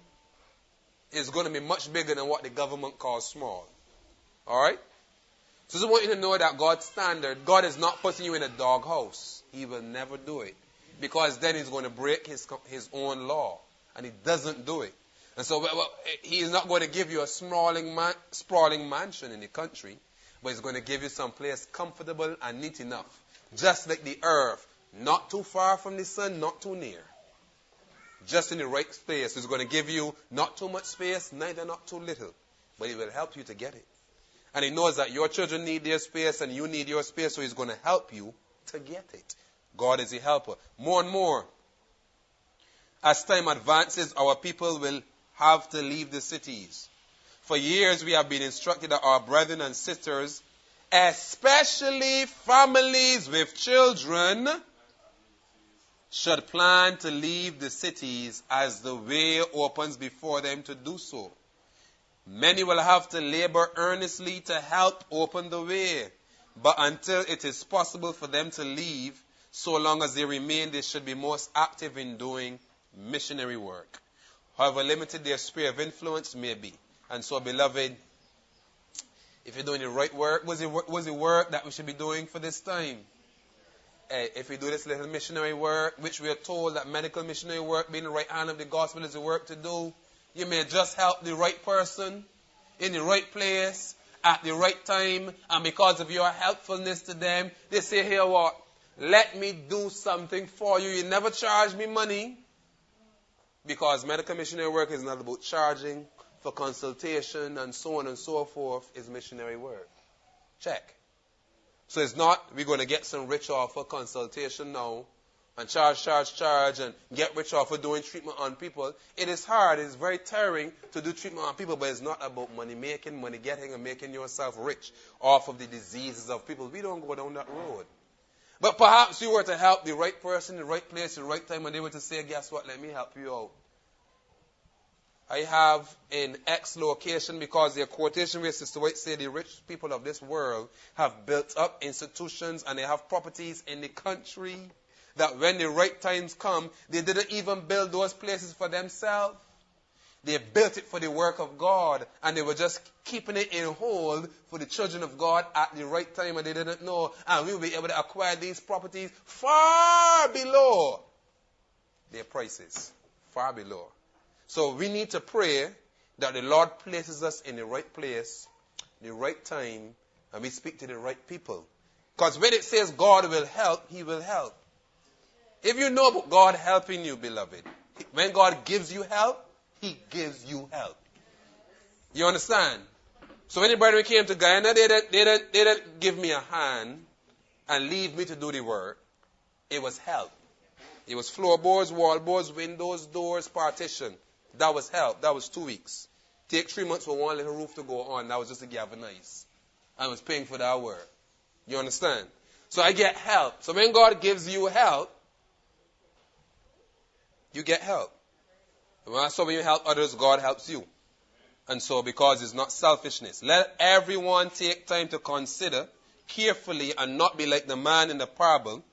is going to be much bigger than what the government calls small. Alright? So I just want you to know that God's standard, God is not putting you in a doghouse. He will never do it. because then he's going to break his own law. And he doesn't do it. And so he is not going to give you a sprawling mansion in the country, but he's going to give you some place comfortable and neat enough. Just like the earth, not too far from the sun, not too near. Just in the right space. He's going to give you not too much space, neither not too little. But he will help you to get it. And he knows that your children need their space and you need your space, so he's going to help you to get it. God is a helper. More and more, as time advances, our people will have to leave the cities. For years, we have been instructed that our brethren and sisters, especially families with children, should plan to leave the cities as the way opens before them to do so. Many will have to labor earnestly to help open the way. But until it is possible for them to leave, so long as they remain, they should be most active in doing missionary work, however limited their sphere of influence may be. And so, beloved, if you're doing the right work, what's the work that we should be doing for this time? If we do this little missionary work, which we are told that medical missionary work, being the right hand of the gospel, is the work to do, you may just help the right person in the right place at the right time, and because of your helpfulness to them, they say, here what? Let me do something for you. You never charge me money. Because medical missionary work is not about charging for consultation and so on and so forth. It's missionary work. Check. So it's not we're going to get some rich off for consultation now and charge and get rich off for doing treatment on people. It is hard. It's very tiring to do treatment on people, but it's not about money making, money getting, and making yourself rich off of the diseases of people. We don't go down that road. But perhaps you were to help the right person, the right place, the right time, and they were to say, guess what, let me help you out. I have in X location, because their quotation where Sister White said the rich people of this world have built up institutions and they have properties in the country that when the right times come, they didn't even build those places for themselves. They built it for the work of God, and they were just keeping it in hold for the children of God at the right time, and they didn't know. And we will be able to acquire these properties far below their prices. Far below. So we need to pray that the Lord places us in the right place, the right time, and we speak to the right people. Because when it says God will help, He will help. If you know about God helping you, beloved, when God gives you help, He gives you help. You understand? So when the brethren came to Guyana, they didn't give me a hand and leave me to do the work. It was help. It was floorboards, wall boards, windows, doors, partition. That was help. That was 2 weeks. Take 3 months for one little roof to go on. That was just to galvanize. I was paying for that work. You understand? So I get help. So when God gives you help, you get help. So when you help others, God helps you. And so because it's not selfishness. Let everyone take time to consider carefully and not be like the man in the parable.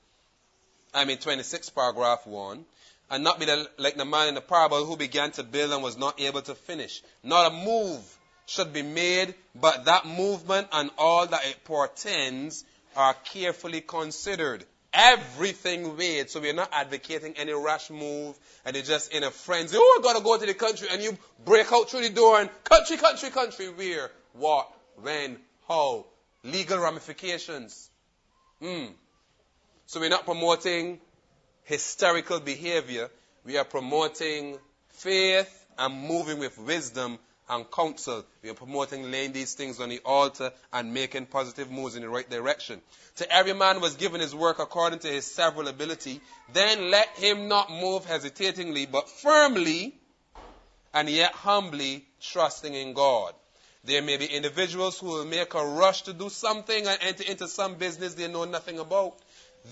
26 paragraph 1. And not be like the man in the parable who began to build and was not able to finish. Not a move should be made, but that movement and all that it portends are carefully considered. Everything weighed. So we're not advocating any rash move and you're just in a frenzy. Oh, I got to go to the country, and you break out through the door and country. Where? What? When? How? Legal ramifications. So we're not promoting hysterical behavior. We are promoting faith and moving with wisdom and counsel. We are promoting laying these things on the altar and making positive moves in the right direction. To every man was given his work according to his several ability. Then let him not move hesitatingly, but firmly and yet humbly trusting in God. There may be individuals who will make a rush to do something and enter into some business they know nothing about.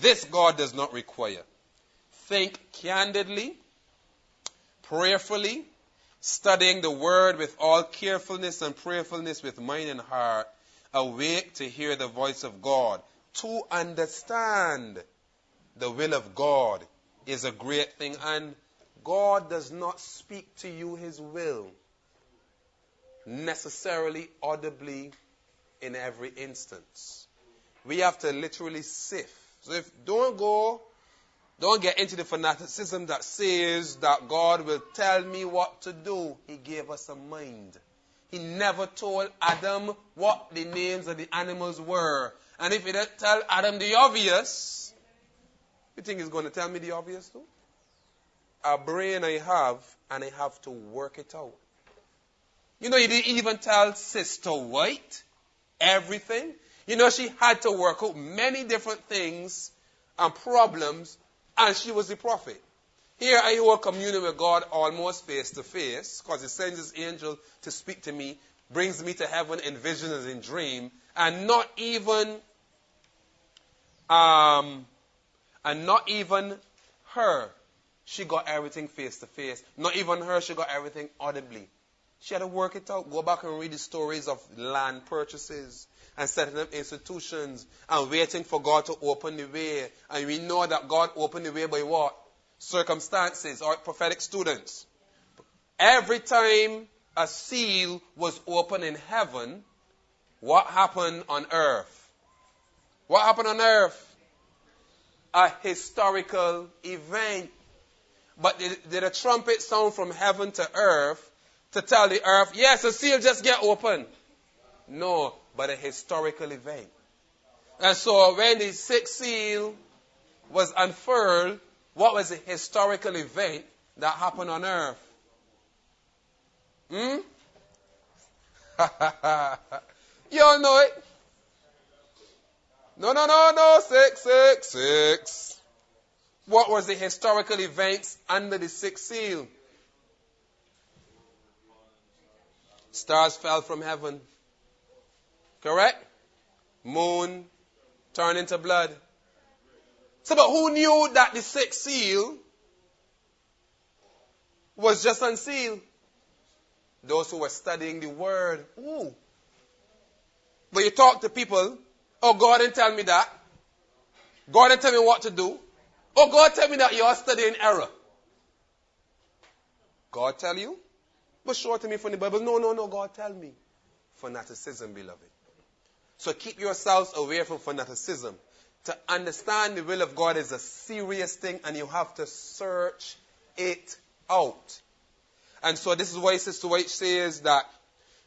This God does not require. Think candidly, prayerfully, studying the word with all carefulness and prayerfulness with mind and heart, awake to hear the voice of God. To understand the will of God is a great thing, and God does not speak to you His will necessarily audibly in every instance. We have to literally sift. So don't go Don't get into the fanaticism that says that God will tell me what to do. He gave us a mind. He never told Adam what the names of the animals were. And if he didn't tell Adam the obvious, you think he's going to tell me the obvious too? A brain I have, and I have to work it out. You know, he didn't even tell Sister White everything. You know, she had to work out many different things and problems, and she was the prophet. Here I hold communion with God almost face to face, because he sends his angel to speak to me, brings me to heaven in visions and in dream, and not even her, she got everything face to face. Not even her, she got everything audibly. She had to work it out. Go back and read the stories of land purchases and setting up institutions and waiting for God to open the way. And we know that God opened the way by what? Circumstances, or prophetic students. Every time a seal was opened in heaven, what happened on earth? What happened on earth? A historical event. But did a trumpet sound from heaven to earth to tell the earth, yes, a seal just get open? No, but a historical event. And so when the sixth seal was unfurled, what was the historical event that happened on earth? You all know it? No, 666. What was the historical events under the sixth seal? Stars fell from heaven. Correct? Moon turned into blood. So, but who knew that the sixth seal was just unsealed? Those who were studying the word. Ooh. But you talk to people, oh, God didn't tell me that. God didn't tell me what to do. Oh, God tell me that you're studying error. God tell you? But show it to me from the Bible. No, God tell me. Fanaticism, beloved. So keep yourselves away from fanaticism. To understand the will of God is a serious thing, and you have to search it out. And so this is why Sister White says that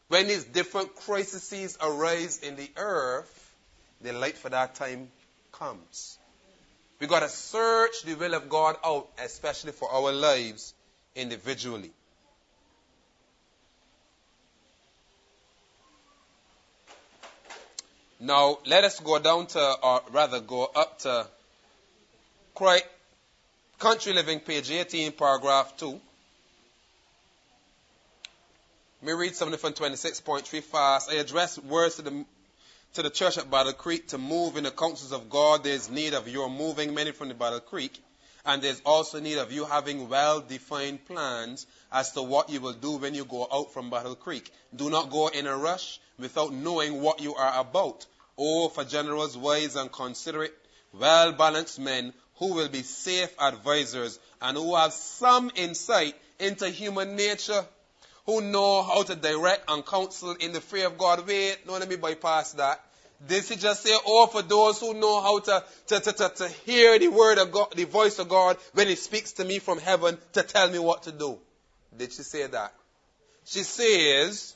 when these different crises arise in the earth, the light for that time comes. We got to search the will of God out, especially for our lives individually. Now, let us go down to, or rather go up to Country Living, page 18, paragraph 2. Let me read something from 26.3 fast. I address words to the church at Battle Creek to move in the counsels of God. There's need of your moving many from the Battle Creek. And there's also need of you having well-defined plans as to what you will do when you go out from Battle Creek. Do not go in a rush without knowing what you are about. Oh, for generals, wise and considerate, well-balanced men who will be safe advisors and who have some insight into human nature, who know how to direct and counsel in the fear of God. Wait, no, let me bypass that. Did she just say, oh, for those who know how to hear the word of God, the voice of God when he speaks to me from heaven to tell me what to do? Did she say that? She says,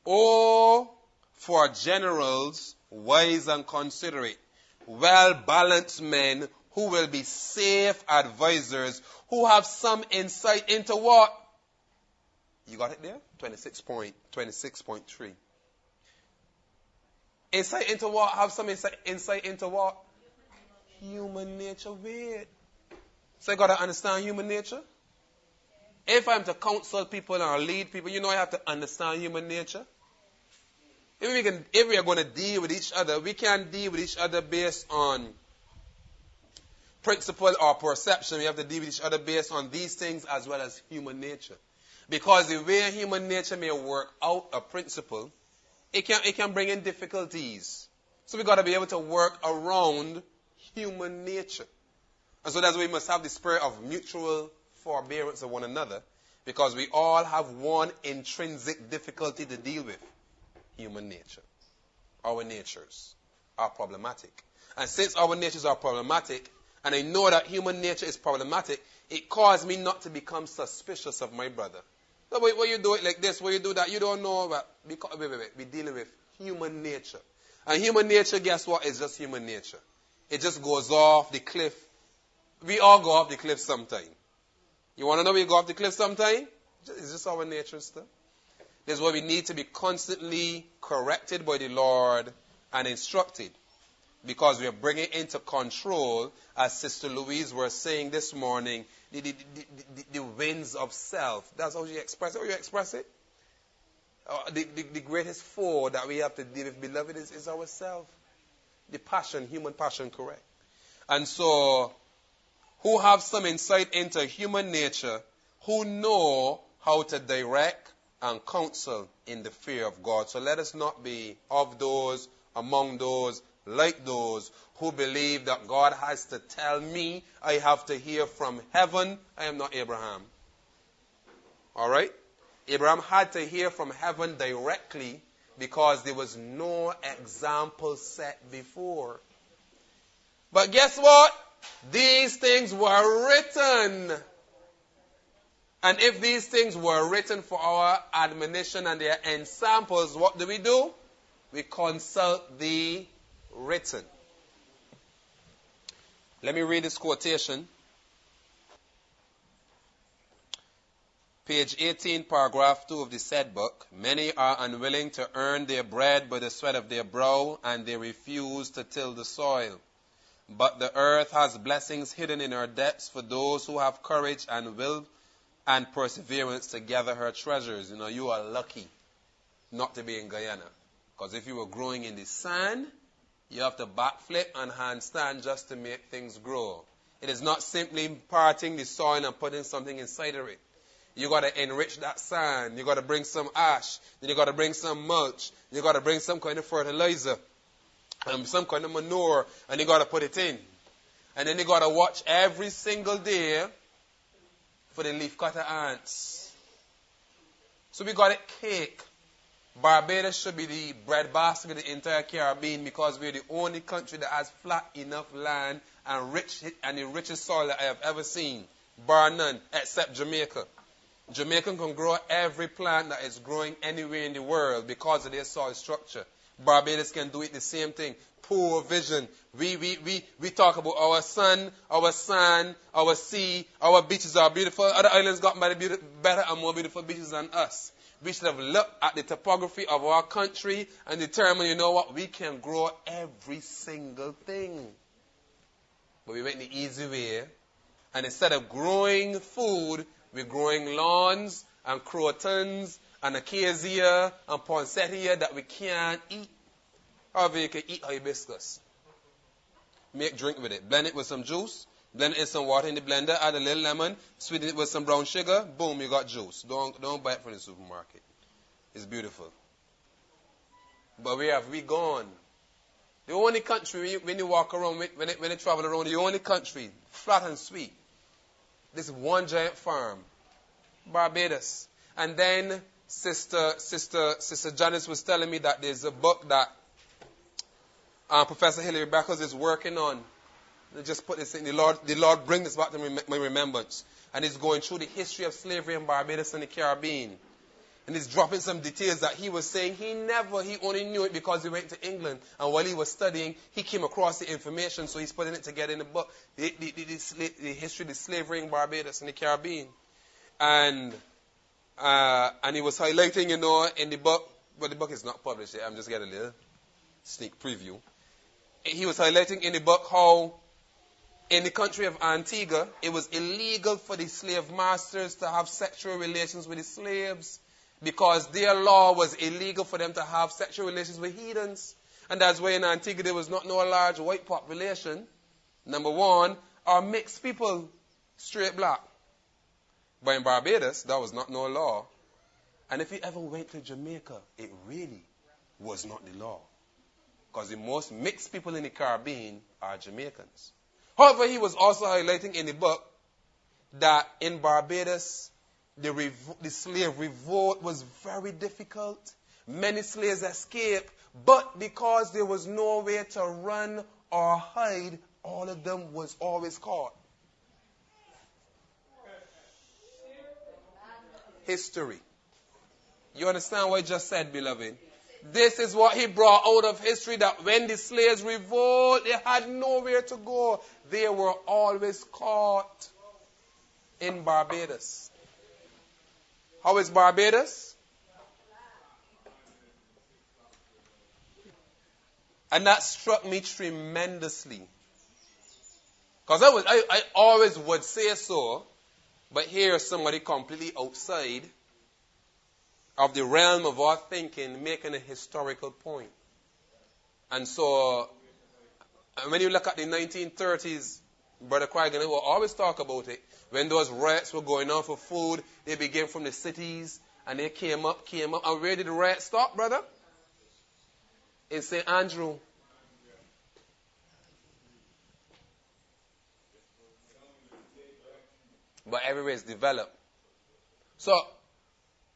oh, for generals, wise and considerate, well-balanced men who will be safe advisors, who have some insight into what? You got it there? 26.3. Insight into what? Have some insight into what? Human nature. Wait. So you got to understand human nature. If I'm to counsel people or lead people, you know I have to understand human nature. If we are going to deal with each other, we can't deal with each other based on principle or perception. We have to deal with each other based on these things as well as human nature. Because the way human nature may work out a principle, it can bring in difficulties. So we've got to be able to work around human nature. And so that's why we must have the spirit of mutual forbearance of one another, because we all have one intrinsic difficulty to deal with: human nature. Our natures are problematic. And since our natures are problematic, and I know that human nature is problematic, it caused me not to become suspicious of my brother. So when you do it like this, when you do that, you don't know about, because, wait, we're dealing with human nature. And human nature, guess what? It's just human nature. It just goes off the cliff. We all go off the cliff sometime. You want to know we go off the cliff sometime? It's just our nature stuff. This is why we need to be constantly corrected by the Lord and instructed. Because we are bringing into control, as Sister Louise was saying this morning, the winds of self. That's how you express it. How you express it? The greatest foe that we have to deal with, beloved, is ourself. The passion, human passion, correct. And so, who have some insight into human nature, who know how to direct and counsel in the fear of God. So let us not be of those, among those, like those who believe that God has to tell me, I have to hear from heaven. I am not Abraham. Alright? Abraham had to hear from heaven directly because there was no example set before. But guess what? These things were written. And if these things were written for our admonition and their ensamples, what do? We consult the written. Let me read this quotation. Page 18, paragraph 2 of the said book. Many are unwilling to earn their bread by the sweat of their brow, and they refuse to till the soil. But the earth has blessings hidden in her depths for those who have courage and will and perseverance to gather her treasures. You know, you are lucky not to be in Guyana. Because if you were growing in the sand, you have to backflip and handstand just to make things grow. It is not simply parting the soil and putting something inside of it. You got to enrich that sand. You got to bring some ash. Then you got to bring some mulch. You got to bring some kind of fertilizer. Some kind of manure. And you got to put it in. And then you got to watch every single day for the leaf cutter ants. So we got it cake. Barbados should be the breadbasket of the entire Caribbean because we're the only country that has flat enough land and the richest soil that I have ever seen. Bar none, except Jamaica. Jamaica can grow every plant that is growing anywhere in the world because of their soil structure. Barbados can do it the same thing. Poor vision. We talk about our sun, our sand, our sea, our beaches are beautiful. Other islands got better and more beautiful beaches than us. We should have looked at the topography of our country and determined, you know what, we can grow every single thing. But we went the easy way. And instead of growing food, we're growing lawns and crotons and acacia and poinsettia that we can't eat. However, you can eat hibiscus. Make drink with it. Blend it with some juice. Blend it in some water in the blender. Add a little lemon. Sweeten it with some brown sugar. Boom, you got juice. Don't buy it from the supermarket. It's beautiful. But where have we gone? The only country, when you walk around, when you travel around, the only country, flat and sweet. This one giant farm. Barbados. And then Sister Janice was telling me that there's a book that Professor Hilary Beckles is working on. They just put this in. The Lord bring this back to my remembrance. And he's going through the history of slavery in Barbados and the Caribbean. And he's dropping some details that he was saying he only knew it because he went to England. And while he was studying, he came across the information, so he's putting it together in the book. The history of the slavery in Barbados and the Caribbean. And he was highlighting, in the book, but the book is not published yet. I'm just getting a little sneak preview. He was highlighting in the book how in the country of Antigua, it was illegal for the slave masters to have sexual relations with the slaves because their law was illegal for them to have sexual relations with heathens. And that's why in Antigua there was not no large white population, number one, or mixed people, straight black. But in Barbados, that was not no law. And if you ever went to Jamaica, it really was not the law. Because the most mixed people in the Caribbean are Jamaicans. However, he was also highlighting in the book that in Barbados, the slave revolt was very difficult. Many slaves escaped, but because there was nowhere to run or hide all of them was always caught. History. You understand what I just said, beloved? This is what he brought out of history, that when the slaves revolt, they had nowhere to go. They were always caught in Barbados. How is Barbados? And that struck me tremendously. Because I always would say so, but here somebody completely outside of the realm of our thinking making a historical point. And so, when you look at the 1930s, Brother Craig will always talk about it. When those riots were going on for food, they began from the cities, and they came up. And where did the riot stop, brother? In St. Andrew. But everywhere is developed. So,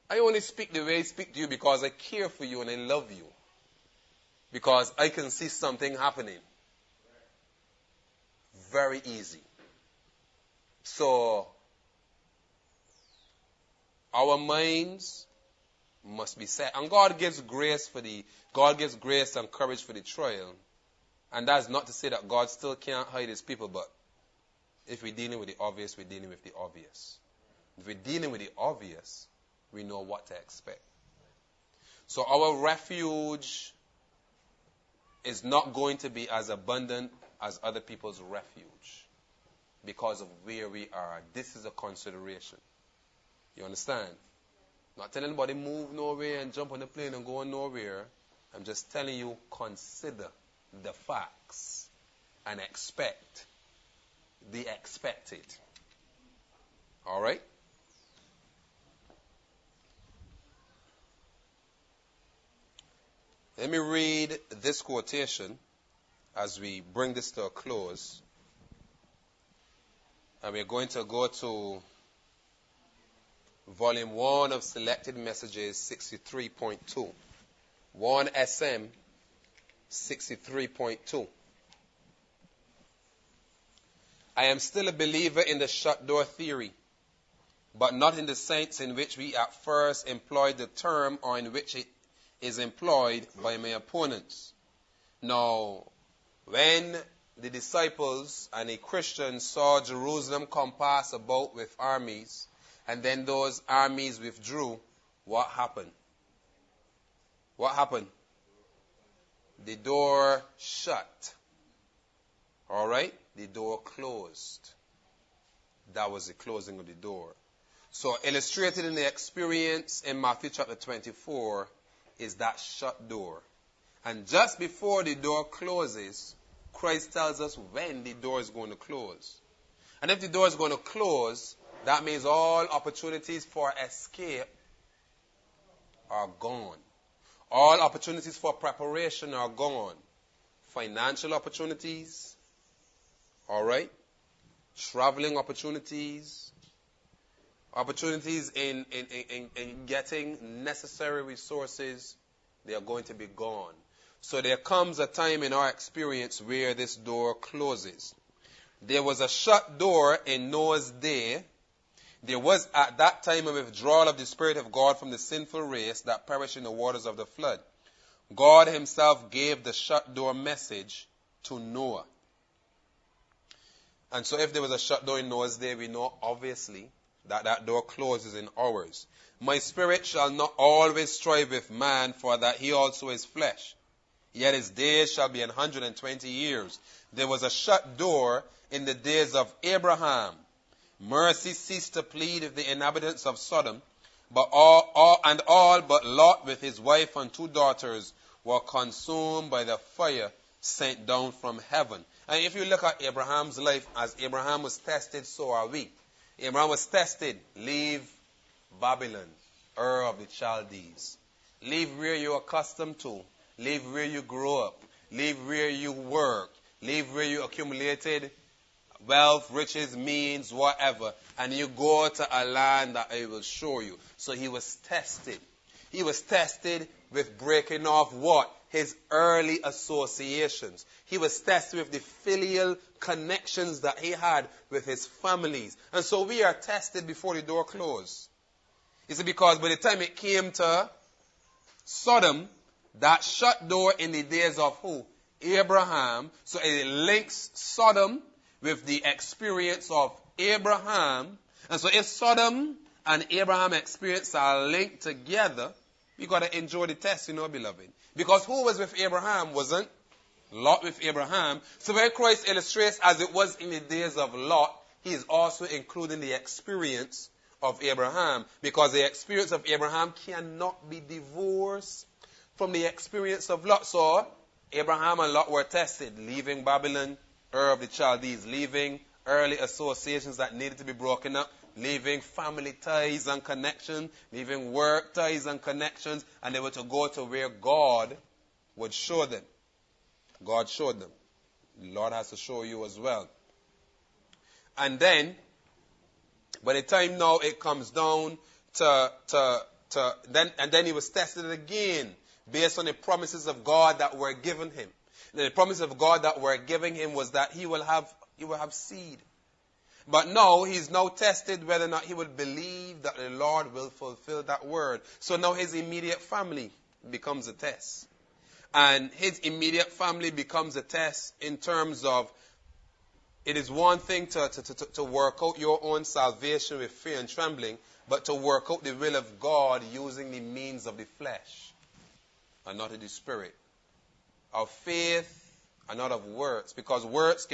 I only speak the way I speak to you because I care for you and I love you. Because I can see something happening. Very easy. So, our minds must be set. And God gives grace and courage for the trial. And that's not to say that God still can't hide his people, but if we're dealing with the obvious, we're dealing with the obvious. If we're dealing with the obvious, we know what to expect. So our refuge is not going to be as abundant as other people's refuge because of where we are. This is a consideration. You understand? Not telling anybody move nowhere and jump on the plane and go nowhere. I'm just telling you, consider the facts and expect the expected. All right? Let me read this quotation as we bring this to a close. And we're going to go to Volume 1 of Selected Messages 63.2. 1 SM 63.2. I am still a believer in the shut door theory, but not in the sense in which we at first employed the term or in which it is employed by my opponents. Now, when the disciples and the Christians saw Jerusalem compassed about with armies, and then those armies withdrew, what happened? What happened? The door shut. All right? The door closed. That was the closing of the door. So illustrated in the experience in Matthew chapter 24 is that shut door. And just before the door closes, Christ tells us when the door is going to close. And if the door is going to close, that means all opportunities for escape are gone. All opportunities for preparation are gone. Financial opportunities, all right? Traveling opportunities, opportunities in getting necessary resources, they are going to be gone. So there comes a time in our experience where this door closes. There was a shut door in Noah's day. There was at that time a withdrawal of the Spirit of God from the sinful race that perished in the waters of the flood. God himself gave the shut door message to Noah. And so if there was a shut door in Noah's day, we know obviously that that door closes in ours. My spirit shall not always strive with man, for that he also is flesh. Yet his days shall be 120 years. There was a shut door in the days of Abraham. Mercy ceased to plead with the inhabitants of Sodom, but all but Lot with his wife and 2 daughters were consumed by the fire sent down from heaven. And if you look at Abraham's life, as Abraham was tested, so are we. Abraham was tested. Leave Babylon, Ur of the Chaldees. Leave where you're accustomed to. Leave where you grew up. Leave where you work. Leave where you accumulated wealth, riches, means, whatever. And you go to a land that I will show you. So he was tested. He was tested with breaking off what? His early associations. He was tested with the filial connections that he had with his families. And so we are tested before the door closed. You see, because by the time it came to Sodom, that shut door in the days of who? Abraham. So it links Sodom with the experience of Abraham. And so if Sodom and Abraham experience are linked together, you got to enjoy the test, beloved. Because who was with Abraham? Wasn't Lot with Abraham? So when Christ illustrates as it was in the days of Lot, he is also including the experience of Abraham. Because the experience of Abraham cannot be divorced from the experience of Lot. So Abraham and Lot were tested, leaving Babylon, Ur of the Chaldees, leaving early associations that needed to be broken up, leaving family ties and connections, leaving work ties and connections, and they were to go to where God would show them. God showed them. The Lord has to show you as well. And then, by the time now it comes down then he was tested again based on the promises of God that were given him. The promise of God that were given him was that he will have seed. But now he's now tested whether or not he will believe that the Lord will fulfill that word. So now his immediate family becomes a test. And his immediate family becomes a test in terms of it is one thing to work out your own salvation with fear and trembling, but to work out the will of God using the means of the flesh and not of the spirit. Of faith and not of works. Because works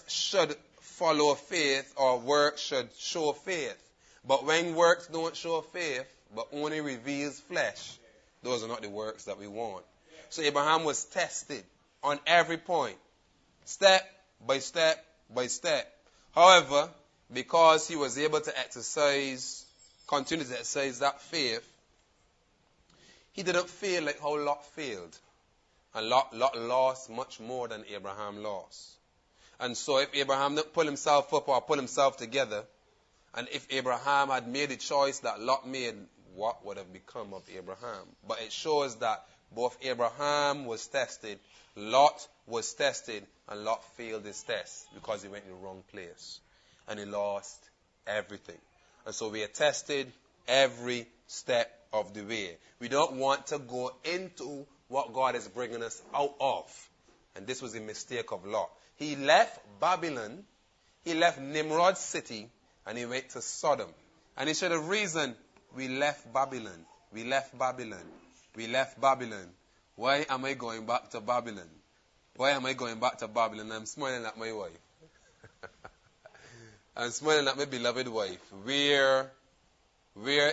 should follow faith, or works should show faith. But when works don't show faith, but only reveals flesh, those are not the works that we want. So Abraham was tested on every point, step by step by step. However, because he was able to continue to exercise that faith, he didn't fail like how Lot failed. And Lot lost much more than Abraham lost. And so if Abraham didn't pull himself up or pull himself together, and if Abraham had made the choice that Lot made, what would have become of Abraham? But it shows that both Abraham was tested, Lot was tested, and Lot failed his test because he went in the wrong place. And he lost everything. And so we are tested every step of the way. We don't want to go into what God is bringing us out of. And this was a mistake of Lot. He left Babylon, he left Nimrod's city, and he went to Sodom. And he should have reasoned, we left Babylon, we left Babylon, we left Babylon. Why am I going back to Babylon? Why am I going back to Babylon? I'm smiling at my wife. I'm smiling at my beloved wife. We're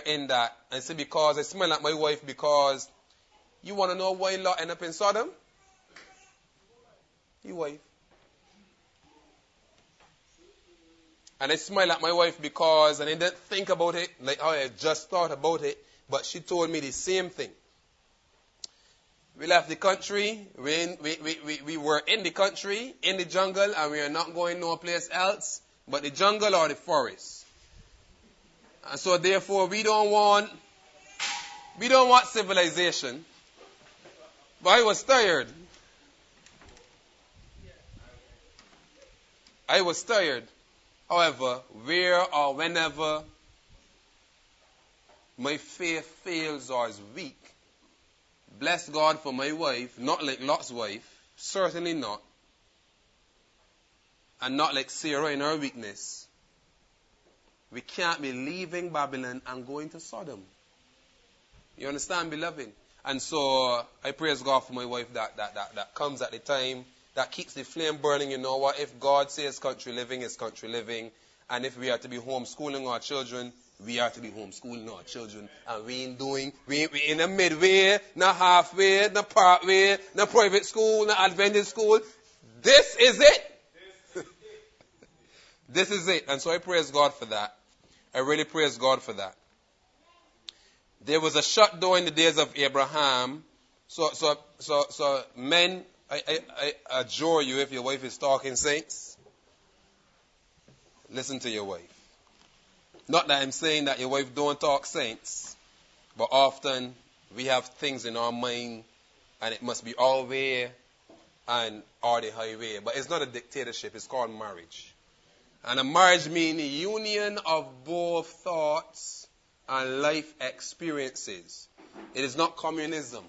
in that. And see, because I smile at my wife because you want to know why Lot ended up in Sodom? Your wife. And I smile at my wife because, and I didn't think about it like how I just thought about it, but she told me the same thing. We left the country, we were in the country, in the jungle, and we are not going no place else but the jungle or the forest. And so therefore we don't want civilization. But I was tired. However, where or whenever my faith fails or is weak, bless God for my wife, not like Lot's wife, certainly not, and not like Sarah in her weakness. We can't be leaving Babylon and going to Sodom. You understand, beloved? And so I praise God for my wife that comes at the time, that keeps the flame burning. You know what? If God says country living is country living, and if we are to be homeschooling our children, we are to be homeschooling our children. And we in the midway, not halfway, not partway, not private school, not Adventist school. This is it. This is it. And so I praise God for that. I really praise God for that. There was a shut door in the days of Abraham. So men, I adjure you, if your wife is talking, saints, listen to your wife. Not that I'm saying that your wife don't talk, saints. But often we have things in our mind and it must be our way and or the highway. But it's not a dictatorship, it's called marriage. And a marriage means the union of both thoughts and life experiences. It is not communism.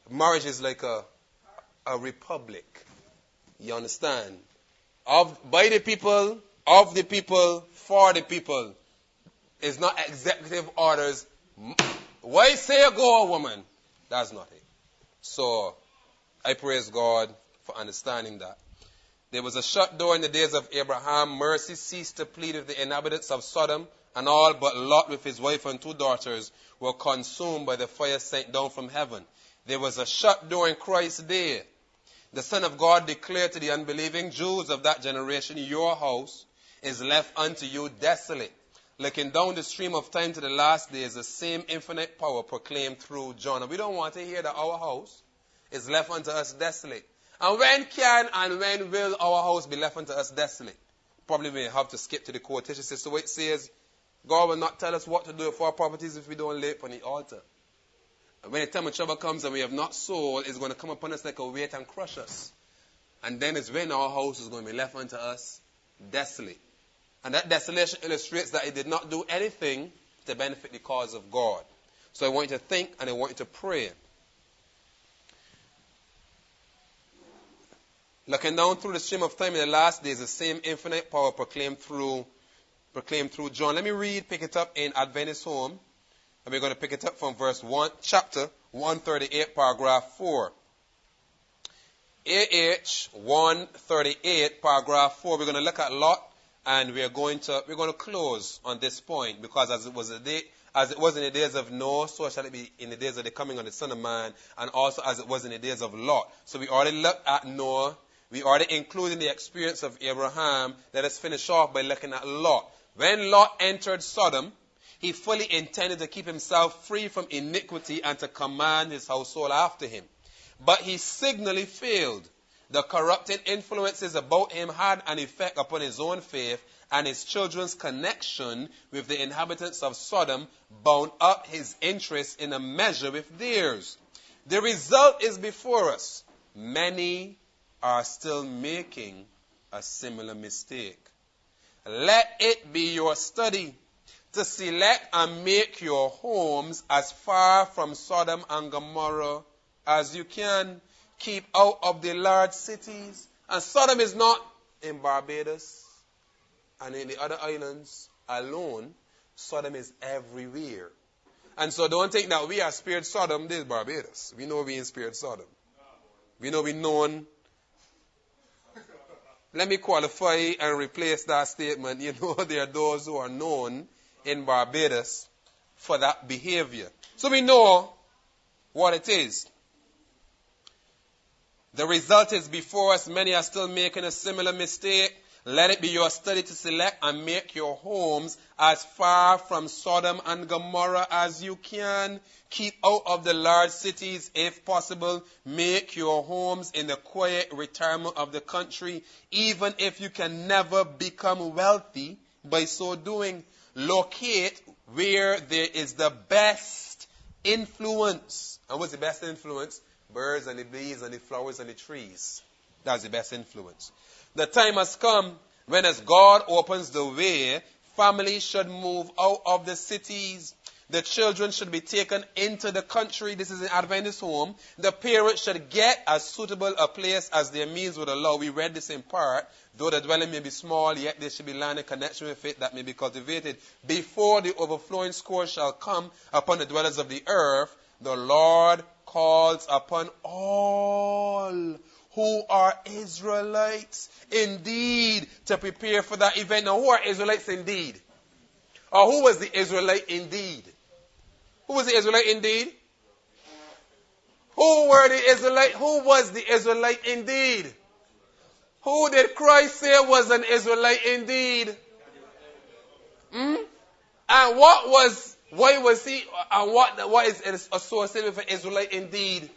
Marriage is like a republic. You understand? By the people, of the people, for the people. It's not executive orders. Why say go, woman? That's not it. So, I praise God for understanding that. There was a shut door in the days of Abraham. Mercy ceased to plead with the inhabitants of Sodom, and all but Lot with his wife and 2 daughters were consumed by the fire sent down from heaven. There was a shut door in Christ's day. The Son of God declared to the unbelieving Jews of that generation, your house is left unto you desolate. Looking down the stream of time to the last days, the same infinite power proclaimed through John. And we don't want to hear that our house is left unto us desolate. And when can and when will our house be left unto us desolate? Probably we have to skip to the quotation. So it says, God will not tell us what to do with our properties if we don't lay it on the altar. And when the time of trouble comes and we have not sold, it's going to come upon us like a weight and crush us. And then it's when our house is going to be left unto us desolate. And that desolation illustrates that it did not do anything to benefit the cause of God. So I want you to think and I want you to pray. Looking down through the stream of time in the last days, the same infinite power proclaimed through John. Let me read, pick it up in Adventist Home. And we're going to pick it up from verse 1, chapter 138, paragraph 4. AH 138, paragraph 4. We're going to look at Lot, and we're going to close on this point, because as it was in the days of Noah, so shall it be in the days of the coming of the Son of Man, and also as it was in the days of Lot. So we already looked at Noah. We already included the experience of Abraham. Let us finish off by looking at Lot. When Lot entered Sodom, he fully intended to keep himself free from iniquity and to command his household after him. But he signally failed. The corrupting influences about him had an effect upon his own faith, and his children's connection with the inhabitants of Sodom bound up his interest in a measure with theirs. The result is before us. Many are still making a similar mistake. Let it be your study to select and make your homes as far from Sodom and Gomorrah as you can. Keep out of the large cities. And Sodom is not in Barbados and in the other islands alone. Sodom is everywhere. And so don't think that we are spared Sodom. This is Barbados. We know we in spared Sodom. We know we known. Let me qualify and replace that statement. You know, there are those who are known in Barbados for that behavior. So we know what it is. The result is before us. Many are still making a similar mistake. Let it be your study to select and make your homes as far from Sodom and Gomorrah as you can. Keep out of the large cities if possible. Make your homes in the quiet retirement of the country, even if you can never become wealthy by so doing. Locate where there is the best influence. And what's the best influence? Birds and the bees and the flowers and the trees. That's the best influence. The time has come when, as God opens the way, families should move out of the cities. The children should be taken into the country. This is an Adventist home. The parents should get as suitable a place as their means would allow. We read this in part. Though the dwelling may be small, yet there should be land in connection with it that may be cultivated. Before the overflowing scourge shall come upon the dwellers of the earth, the Lord calls upon all who are Israelites indeed to prepare for that event. Now, who are Israelites indeed? Or who was the Israelite indeed? Who was the Israelite indeed? Who were the Israelite? Who was the Israelite indeed? Who did Christ say was an Israelite indeed? And why was he, and what is associated with an Israelite indeed?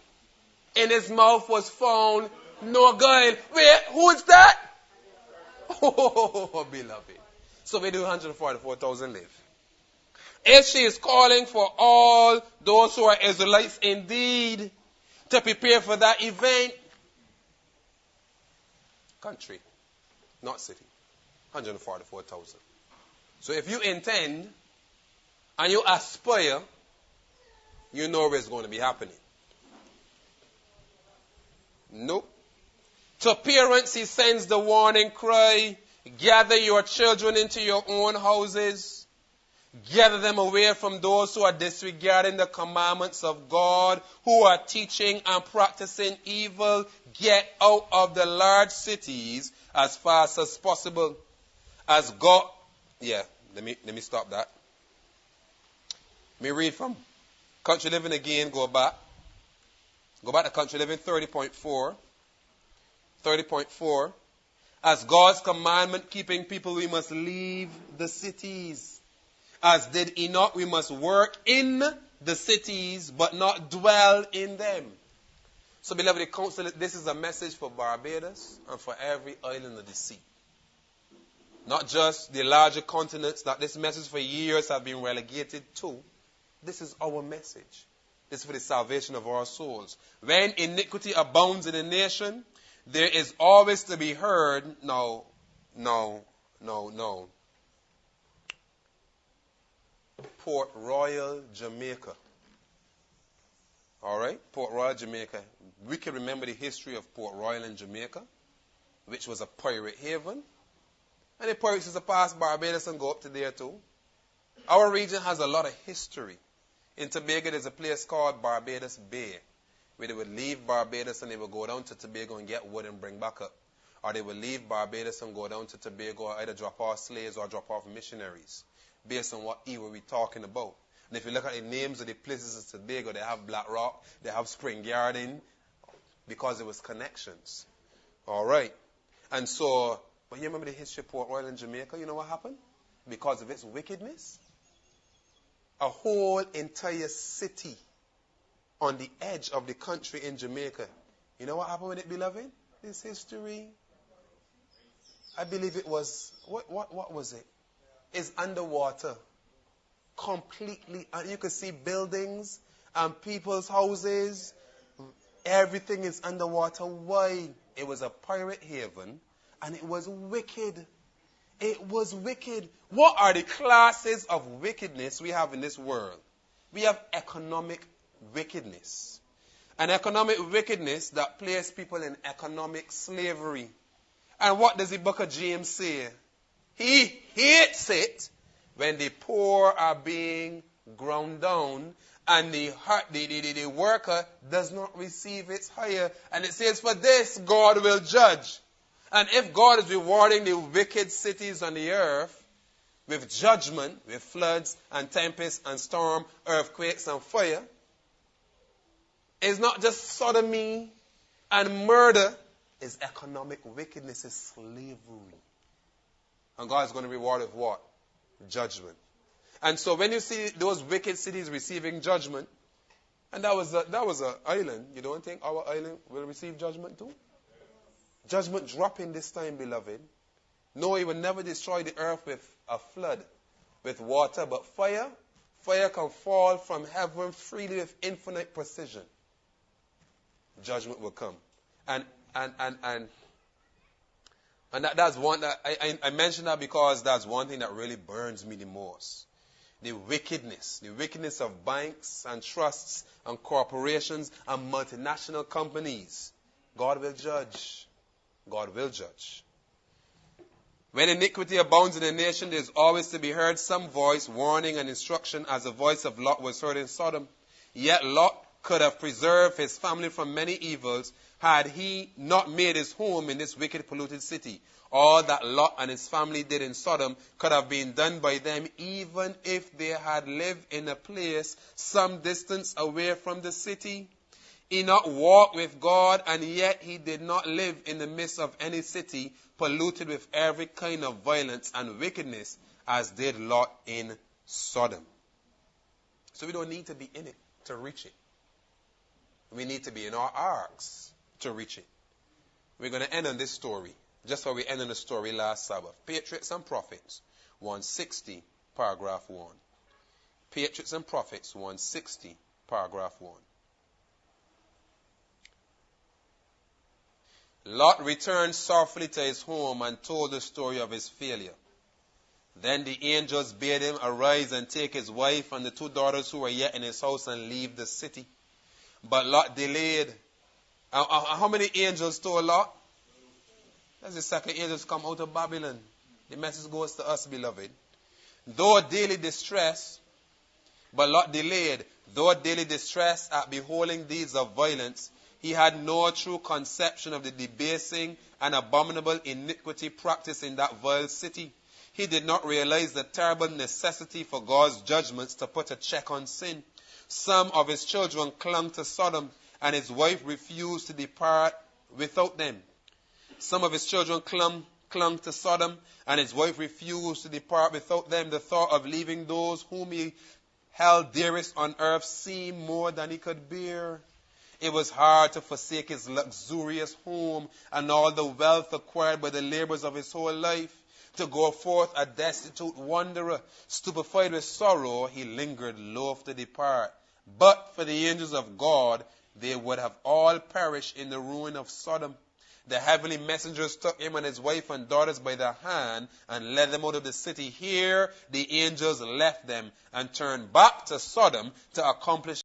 In his mouth was found no guile. Wait, who is that? Oh, beloved. So where do 144,000 live? If she is calling for all those who are Israelites indeed to prepare for that event, country, not city, 144,000. So if you intend and you aspire, you know where it's going to be happening. Nope. To parents, he sends the warning cry, gather your children into your own houses. Gather them away from those who are disregarding the commandments of God, who are teaching and practicing evil. Get out of the large cities as fast as possible. As God, let me stop that. Let me read from Country Living again, go back. Go back to Country Living 30.4. 30.4. As God's commandment keeping people, we must leave the cities. As did Enoch, we must work in the cities, but not dwell in them. So, beloved, this is a message for Barbados and for every island of the sea. Not just the larger continents that this message for years have been relegated to. This is our message. This is for the salvation of our souls. When iniquity abounds in a nation, there is always to be heard, no. Port Royal, Jamaica. All right? Port Royal, Jamaica. We can remember the history of Port Royal in Jamaica, which was a pirate haven. And the pirates used to pass Barbados and go up to there too. Our region has a lot of history. In Tobago, there's a place called Barbados Bay, where they would leave Barbados and they would go down to Tobago and get wood and bring back up. Or they would leave Barbados and go down to Tobago and either drop off slaves or drop off missionaries, based on what era we're talking about. And if you look at the names of the places in Tobago, they have Black Rock, they have Spring Garden, because it was connections. All right. And so, but you remember the history of Port Royal in Jamaica? You know what happened? Because of its wickedness, a whole entire city on the edge of the country in Jamaica. You know what happened with it, beloved? This history. I believe it was, what was it? It's underwater. Completely. And you can see buildings and people's houses. Everything is underwater. Why? It was a pirate haven and it was wicked. It was wicked. What are the classes of wickedness we have in this world? We have economic wickedness. An economic wickedness that places people in economic slavery. And what does the book of James say? He hates it when the poor are being ground down and the worker does not receive its hire. And it says, for this God will judge. And if God is rewarding the wicked cities on the earth with judgment, with floods and tempests and storm, earthquakes and fire, it's not just sodomy and murder, it's economic wickedness, it's slavery. And God is going to reward with what? Judgment. And so when you see those wicked cities receiving judgment, and that was an island, you don't think our island will receive judgment too? Judgment dropping this time, beloved. No, he will never destroy the earth with a flood, with water, but fire. Fire can fall from heaven freely with infinite precision. Judgment will come. And that's one that I mention that because that's one thing that really burns me the most. The wickedness of banks and trusts and corporations and multinational companies. God will judge. God will judge. When iniquity abounds in a nation, there is always to be heard some voice, warning and instruction, as the voice of Lot was heard in Sodom. Yet Lot could have preserved his family from many evils had he not made his home in this wicked, polluted city. All that Lot and his family did in Sodom could have been done by them even if they had lived in a place some distance away from the city. Enoch walked with God, and yet he did not live in the midst of any city polluted with every kind of violence and wickedness, as did Lot in Sodom. So we don't need to be in it to reach it. We need to be in our arks to reach it. We're going to end on this story, just how we ended the story last Sabbath. Patriots and prophets 160, paragraph 1. Patriots and Prophets, 160, paragraph 1. Lot returned sorrowfully to his home and told the story of his failure. Then the angels bade him arise and take his wife and the 2 daughters who were yet in his house and leave the city. But Lot delayed. How many angels told Lot? That's the second angels come out of Babylon. The message goes to us, beloved. Though daily distress, but Lot delayed. Though daily distress at beholding deeds of violence, he had no true conception of the debasing and abominable iniquity practiced in that vile city. He did not realize the terrible necessity for God's judgments to put a check on sin. Some of his children clung to Sodom, and his wife refused to depart without them. Some of his children clung to Sodom, and his wife refused to depart without them. The thought of leaving those whom he held dearest on earth seemed more than he could bear. It was hard to forsake his luxurious home and all the wealth acquired by the labors of his whole life, to go forth a destitute wanderer. Stupefied with sorrow, he lingered loath to depart. But for the angels of God, they would have all perished in the ruin of Sodom. The heavenly messengers took him and his wife and daughters by the hand and led them out of the city. Here the angels left them and turned back to Sodom to accomplish